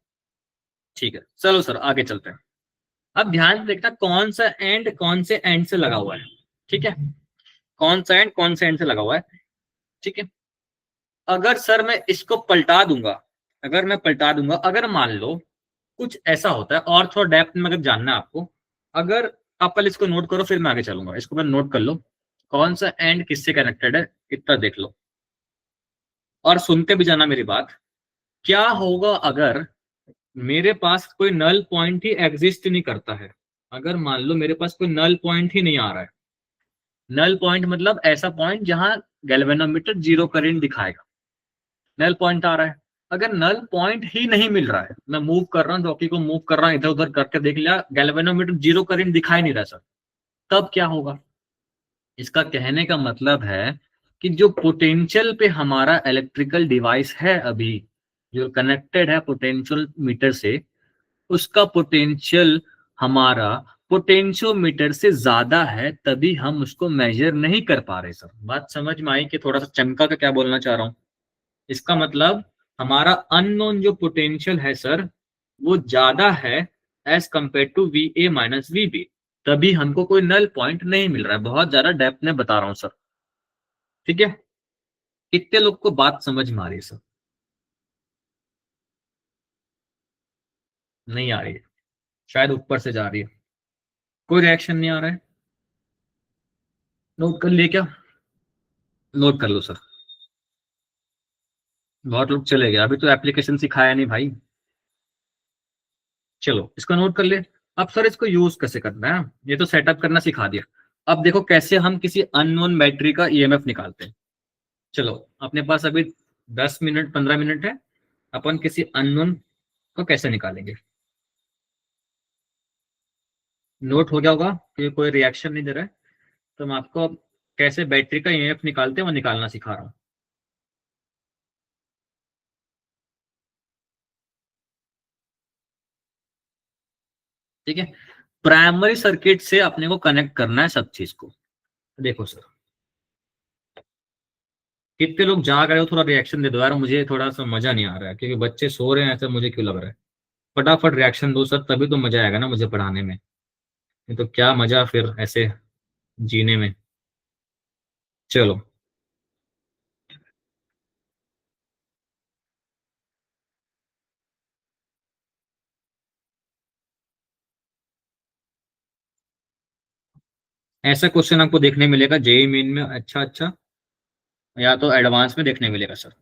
ठीक है, चलो सर आगे चलते हैं। अब ध्यान से देखना कौन सा एंड कौन से एंड से लगा हुआ है। ठीक है, कौन सा एंड कौन से एंड से लगा हुआ है। ठीक है, अगर सर मैं इसको पलटा दूंगा, अगर मैं पलटा दूंगा, अगर मान लो कुछ ऐसा होता है, और थोड़ा डेप्थ में अगर जानना है आपको, अगर आप पहले इसको नोट करो फिर मैं आगे चलूंगा, इसको मैं नोट कर लो, कौन सा एंड किससे कनेक्टेड है इतना देख लो, और सुनते भी जाना मेरी बात। क्या होगा अगर मेरे पास कोई नल पॉइंट ही एग्जिस्ट नहीं करता है, अगर मान लो मेरे पास कोई नल पॉइंट ही नहीं आ रहा है, नल पॉइंट मतलब ऐसा पॉइंट जहां गैल्वेनोमीटर जीरो करंट दिखाएगा, नल पॉइंट आ रहा है, अगर नल पॉइंट ही नहीं मिल रहा है, मैं मूव कर रहा हूँ जॉकी को मूव कर रहा हूँ इधर उधर करके देख लिया, गैल्वेनोमीटर जीरो करंट दिखाई नहीं रहा सर, तब क्या होगा? इसका कहने का मतलब है कि जो पोटेंशियल पे हमारा इलेक्ट्रिकल डिवाइस है अभी, जो कनेक्टेड है पोटेंशियल मीटर से, उसका पोटेंशियल हमारा पोटेंशियोमीटर से ज्यादा है, तभी हम उसको मेजर नहीं कर पा रहे सर। बात समझ में आई कि थोड़ा सा चमका का क्या बोलना चाह रहा हूं? इसका मतलब हमारा अननोन जो पोटेंशियल है सर, वो ज्यादा है as compare to V A minus V B, तभी हमको कोई नल पॉइंट नहीं मिल रहा है। बहुत ज्यादा डेप्थ में बता रहा हूं सर। ठीक है, कितने लोग को बात समझ में आ रही है सर? नहीं आ रही है, शायद ऊपर से जा रही है, कोई रिएक्शन नहीं आ रहा है। नोट कर लिए क्या? नोट कर लो सर, बहुत लोग चले गए, अभी तो एप्लीकेशन सिखाया नहीं भाई। चलो इसको नोट कर ले। अब सर इसको यूज कैसे करना है, ये तो सेटअप करना सिखा दिया, अब देखो कैसे हम किसी अननोन बैटरी का ईएमएफ निकालते हैं। चलो, अपने पास अभी 10 मिनट 15 मिनट है, अपन किसी अननोन को कैसे निकालेंगे। नोट हो गया होगा कि कोई रिएक्शन नहीं दे रहा है, तो मैं आपको अब कैसे बैटरी का ईएमएफ निकालते हैं वो निकालना सिखा रहा हूँ। ठीक है, प्राइमरी सर्किट से अपने को कनेक्ट करना है सब चीज को। देखो सर, कितने लोग जाग रहे हो, थोड़ा रिएक्शन दे दो यार, मुझे थोड़ा सा मजा नहीं आ रहा है क्योंकि बच्चे सो रहे हैं, ऐसा मुझे क्यों लग रहा है। फटाफट रिएक्शन दो सर, तभी तो मजा आएगा ना मुझे पढ़ाने में, नहीं तो क्या मजा फिर ऐसे जीने में। चलो, ऐसा क्वेश्चन आपको देखने मिलेगा जेई मेन में, अच्छा अच्छा, या तो एडवांस में देखने मिलेगा सर।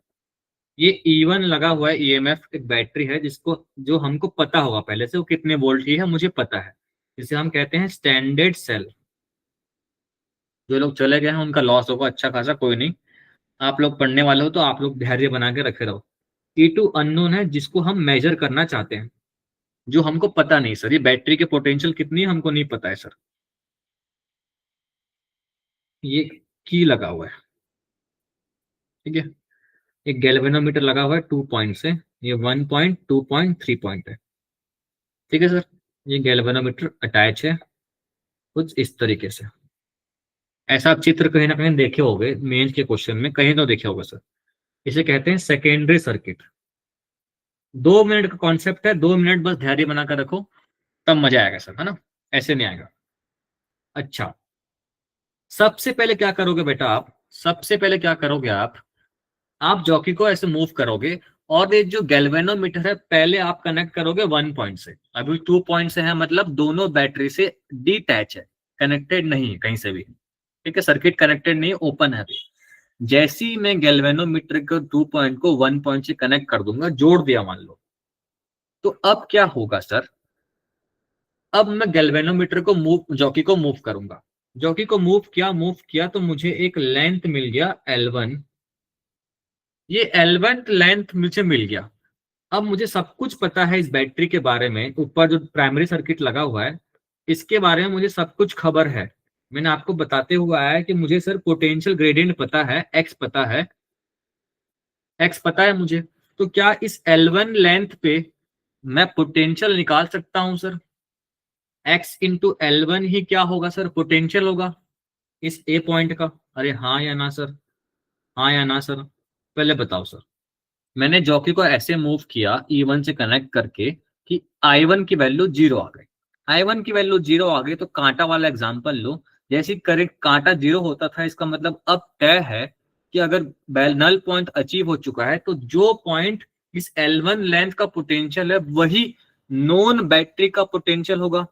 ये E1 लगा हुआ है, ईएमएफ एक बैटरी है जिसको, जो हमको पता होगा पहले से वो कितने वोल्ट की है मुझे पता है, जिसे हम कहते हैं स्टैंडर्ड सेल। जो लोग चले गए हैं उनका लॉस होगा अच्छा खासा, कोई नहीं, आप लोग पढ़ने वाले हो तो आप लोग धैर्य बना के रखे रहो। E2 अननोन है जिसको हम मेजर करना चाहते हैं, जो हमको पता नहीं सर, ये बैटरी के पोटेंशियल कितनी है हमको नहीं पता है सर। ये की लगा हुआ है, ठीक है, एक गैल्वेनोमीटर लगा हुआ है 2 पॉइंट से, ये 1 पॉइंट 2 पॉइंट 3 पॉइंट है। ठीक है सर, ये गैल्वेनोमीटर अटैच है कुछ इस तरीके से। ऐसा आप चित्र कहीं ना कहीं देखे होंगे मेंस के क्वेश्चन में, कहीं तो देखे होगा सर। इसे कहते हैं सेकेंडरी सर्किट। 2 मिनट का कॉन्सेप्ट है, 2 मिनट बस धैर्य बना कर रखो, तब मजा आएगा सर, है ना, ऐसे नहीं आएगा। अच्छा, सबसे पहले क्या करोगे बेटा आप, सबसे पहले क्या करोगे आप जॉकी को ऐसे मूव करोगे, और ये जो गैल्वेनोमीटर है पहले आप कनेक्ट करोगे 1 पॉइंट से, अभी 2 पॉइंट से है, मतलब दोनों बैटरी से डिटैच है, कनेक्टेड नहीं है कहीं से भी। ठीक है, सर्किट कनेक्टेड नहीं है, ओपन है अभी। जैसे ही मैं गैल्वेनोमीटर को 2 पॉइंट को 1 पॉइंट से कनेक्ट कर दूंगा, जोड़ दिया मान लो, तो अब क्या होगा सर, अब मैं गैल्वेनोमीटर को मूव, जॉकी को मूव करूंगा, जॉकी को मूव किया तो मुझे एक लेंथ मिल गया L1। ये L1 लेंथ मुझे मिल गया। अब मुझे सब कुछ पता है इस बैटरी के बारे में, ऊपर जो प्राइमरी सर्किट लगा हुआ है इसके बारे में मुझे सब कुछ खबर है। मैंने आपको बताते हुआ आया है कि मुझे सर पोटेंशियल ग्रेडियंट पता है, एक्स पता है, एक्स पता है मुझे। तो क्या इस L1 लेंथ पे मैं पोटेंशियल निकाल सकता हूं सर? एक्स इंटू L1 ही क्या होगा सर, पोटेंशियल होगा इस ए पॉइंट का। अरे हाँ या ना सर, हाँ या ना सर, पहले बताओ सर। मैंने जॉकी को ऐसे मूव किया E1 से कनेक्ट करके कि I1 की वैल्यू 0 आ गई। I1 की वैल्यू 0 आ गई तो कांटा वाला एग्जांपल लो, जैसे करेक्ट कांटा 0 होता था, इसका मतलब अब तय है कि अगर नल पॉइंट अचीव हो चुका है तो जो पॉइंट इस L1 लेंथ का पोटेंशियल है वही नॉन बैटरी का पोटेंशियल होगा।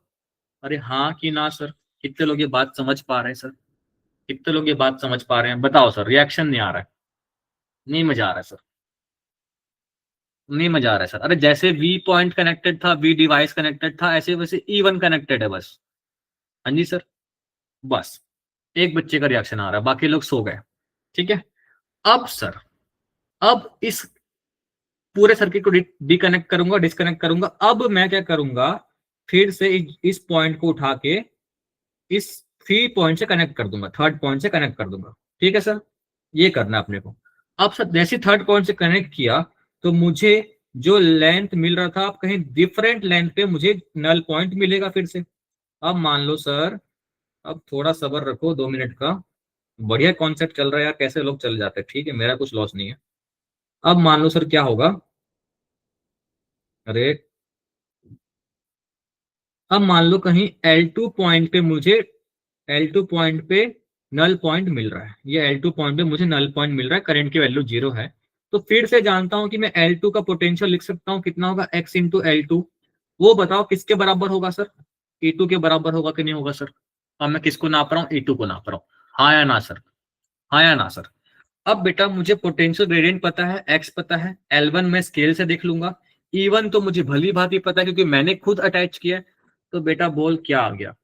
अरे हाँ कि ना सर? कितने लोग ये बात समझ पा रहे हैं सर? कितने लोग ये बात समझ पा रहे हैं, बताओ सर, रिएक्शन नहीं आ रहा है? नहीं मजा आ रहा है सर, नहीं मजा आ रहा है सर। अरे जैसे वी पॉइंट कनेक्टेड था, वी डिवाइस कनेक्टेड था, ऐसे वैसे E1 कनेक्टेड है बस। हाँ जी सर, बस एक बच्चे का रिएक्शन आ रहा है, बाकी लोग सो गए। ठीक है, अब सर, अब इस पूरे सर्किट को डिकनेक्ट करूंगा, डिस्कनेक्ट करूंगा। अब मैं क्या करूंगा, फिर से इस पॉइंट को उठा के इस 3 पॉइंट से कनेक्ट कर दूंगा, थर्ड पॉइंट से कनेक्ट कर दूंगा। ठीक है सर, ये करना है अपने को। अब सर जैसे थर्ड पॉइंट से कनेक्ट किया तो मुझे जो लेंथ मिल रहा था, अब कहीं डिफरेंट लेंथ पे मुझे नल पॉइंट मिलेगा फिर से। अब मान लो सर, अब थोड़ा सब्र रखो 2 मिनट का, बढ़िया कॉन्सेप्ट चल रहा है यार, कैसे लोग चल जाते हैं। ठीक है, मेरा कुछ लॉस नहीं है। अब मान लो सर क्या होगा, अरे अब मान लो कहीं L2 पॉइंट पे मुझे, L2 पॉइंट पे नल पॉइंट मिल रहा है, ये L2 पॉइंट पे मुझे नल पॉइंट मिल रहा है, करंट की वैल्यू 0 है। तो फिर से जानता हूं कि मैं L2 का पोटेंशियल लिख सकता हूं, कितना होगा, x इंटू L2। वो बताओ किसके बराबर होगा सर? E2 के बराबर होगा कि नहीं होगा सर? अब मैं किसको नाप रहा हूँ, E2 को नाप रहा हूँ। हाँ या ना सर? हाँ या ना सर? अब बेटा मुझे पोटेंशियल ग्रेडियंट पता है, एक्स पता है, L1 मैं स्केल से देख लूंगा, E1 तो मुझे भली भांति पता है क्योंकि मैंने खुद अटैच किया है। तो बेटा बोल क्या आ गया,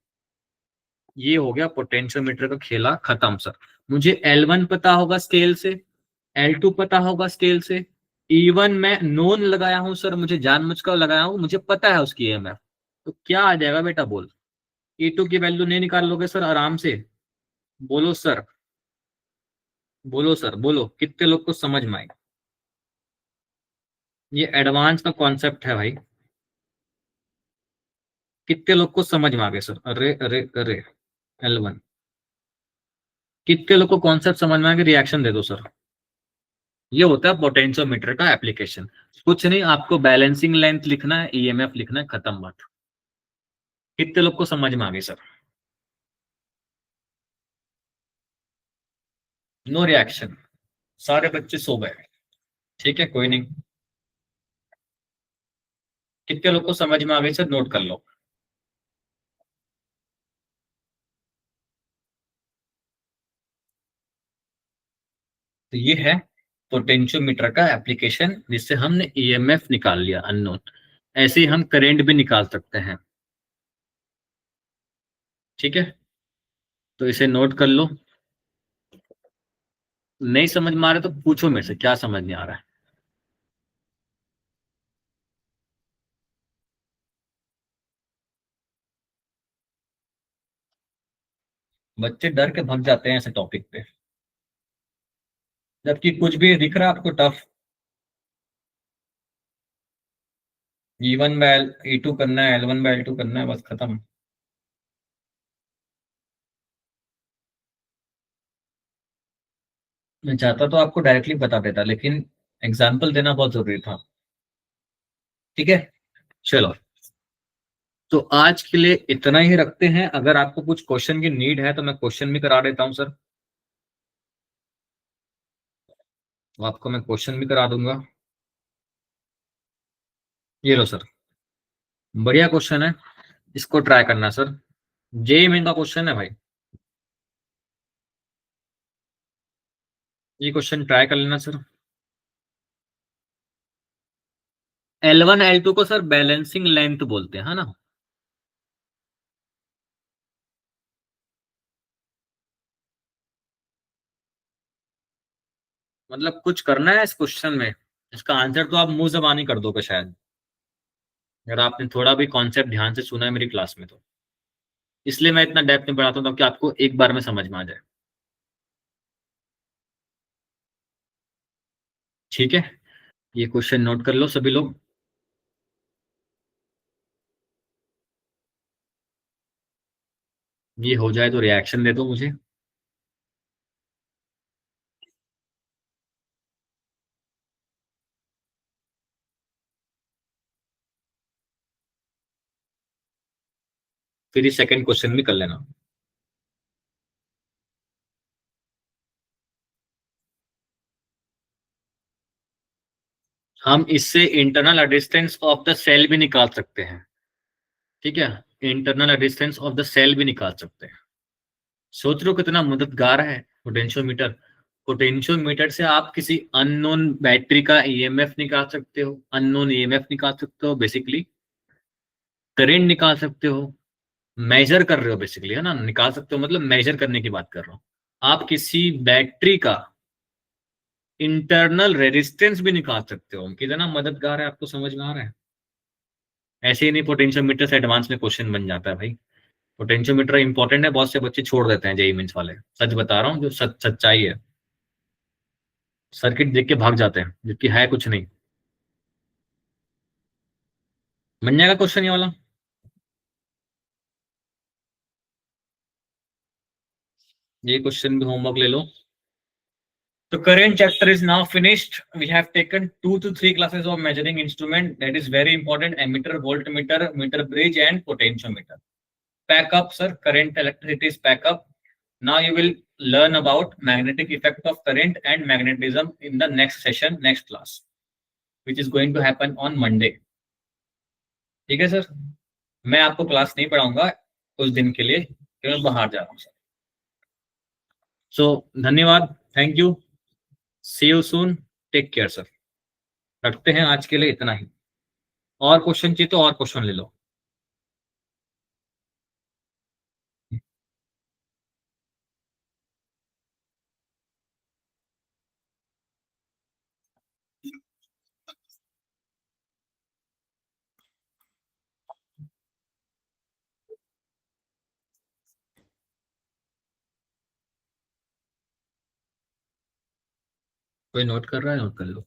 ये हो गया पोटेंशियोमीटर का खेला खत्म सर। मुझे L1 पता होगा स्केल से, L2 पता होगा स्केल से, E1 मैं नोन लगाया हूं सर, मुझे जानबूझकर लगाया हूं, मुझे पता है उसकी EMF। तो क्या आ जाएगा बेटा बोल? E2 की वैल्यू नहीं निकाल लोगे सर आराम से? बोलो सर, बोलो सर, बोलो कितने लोग को समझ में आएगा? ये एडवांस का कॉन्सेप्ट है भाई, कितने लोग को समझ में आ गया सर? अरे अरे अरे, L1, कितने लोग को कॉन्सेप्ट समझ में आ गया, रिएक्शन दे दो सर। ये होता है पोटेंशियोमीटर का एप्लीकेशन। कुछ नहीं, आपको बैलेंसिंग लेंथ लिखना है, ईएमएफ लिखना है, खत्म बात। कितने लोग को समझ में आ गई सर? नो रिएक्शन, सारे बच्चे सो गए। ठीक है, कोई नहीं। कितने लोग को समझ में आ गई सर, नोट कर लो। तो ये है पोटेंशियोमीटर का एप्लीकेशन, जिससे हमने ईएमएफ निकाल लिया अननोन। ऐसे ही हम करंट भी निकाल सकते हैं। ठीक है, तो इसे नोट कर लो। नहीं समझ में आ रहा तो पूछो मेरे से, क्या समझ नहीं आ रहा है? बच्चे डर के भाग जाते हैं ऐसे टॉपिक पे, जबकि कुछ भी दिख रहा है आपको टफ। E1 बाय E2 करना है, L1 बाय L2 करना है, बस खत्म। मैं चाहता तो आपको डायरेक्टली बता देता, लेकिन एग्जाम्पल देना बहुत जरूरी था। ठीक है, चलो। तो आज के लिए इतना ही रखते हैं। अगर आपको कुछ क्वेश्चन की नीड है तो मैं क्वेश्चन भी करा देता हूँ सर। तो आपको मैं क्वेश्चन भी करा दूंगा। ये लो सर, बढ़िया क्वेश्चन है, इसको ट्राई करना सर। जेई मेन का क्वेश्चन है भाई, ये क्वेश्चन ट्राई कर लेना सर। L1 L2 को सर बैलेंसिंग लेंथ बोलते हैं, है ना। मतलब कुछ करना है इस क्वेश्चन में, इसका आंसर तो आप मुंह जबानी कर दोगे शायद, अगर आपने थोड़ा भी कॉन्सेप्ट ध्यान से सुना है मेरी क्लास में तो। इसलिए मैं इतना डेप्थ में पढ़ाता हूँ ताकि आपको एक बार में समझ में आ जाए। ठीक है, ये क्वेश्चन नोट कर लो सभी लोग। ये हो जाए तो रिएक्शन दे दो मुझे। फिर ये सेकंड क्वेश्चन भी कर लेना। हम इससे internal resistance of the cell भी निकाल सकते हैं। ठीक है, internal resistance of the cell भी निकाल सकते हैं। सोच रहे हो कितना मददगार है पोटेंशियोमीटर। पोटेंशियोमीटर से आप किसी अननोन बैटरी का ईएमएफ निकाल सकते हो, अननोन ईएमएफ निकाल सकते हो बेसिकली, करंट निकाल सकते हो, मेजर कर रहे हो बेसिकली, है ना। निकाल सकते हो मतलब मेजर करने की बात कर रहा हूँ। आप किसी बैटरी का इंटरनल रेजिस्टेंस भी निकाल सकते हो, कितना मददगार है, आपको समझ में आ रहा है। ऐसे ही नहीं पोटेंशियोमीटर से एडवांस में क्वेश्चन बन जाता है भाई। पोटेंशियोमीटर इंपॉर्टेंट है, बहुत से बच्चे छोड़ देते हैं जेई मेंस वाले, सच बता रहा हूँ, जो सच्चाई है। सर्किट देख के भाग जाते हैं जबकि है कुछ नहीं। बन जाएगा क्वेश्चन ये वाला। ये क्वेश्चन भी होमवर्क ले लो। The current chapter is now finished. We have taken 2 to 3 classes of measuring instrument. That is very important: ammeter, voltmeter, meter bridge, and potentiometer. Pack up, sir. Current electricity is pack up. Now you will learn about magnetic effect of current and magnetism in the next session, next class, which is going to happen on Monday. ठीक है sir, मैं आपको class नहीं पढ़ाऊंगा कुछ दिन के लिए क्योंकि मैं बाहर जा रहा हूँ सर। सो धन्यवाद, thank you, see you soon, take care sir. रखते हैं आज के लिए इतना ही। और क्वेश्चन चाहिए तो और क्वेश्चन ले लो। कोई नोट कर रहा है, नोट कर लो।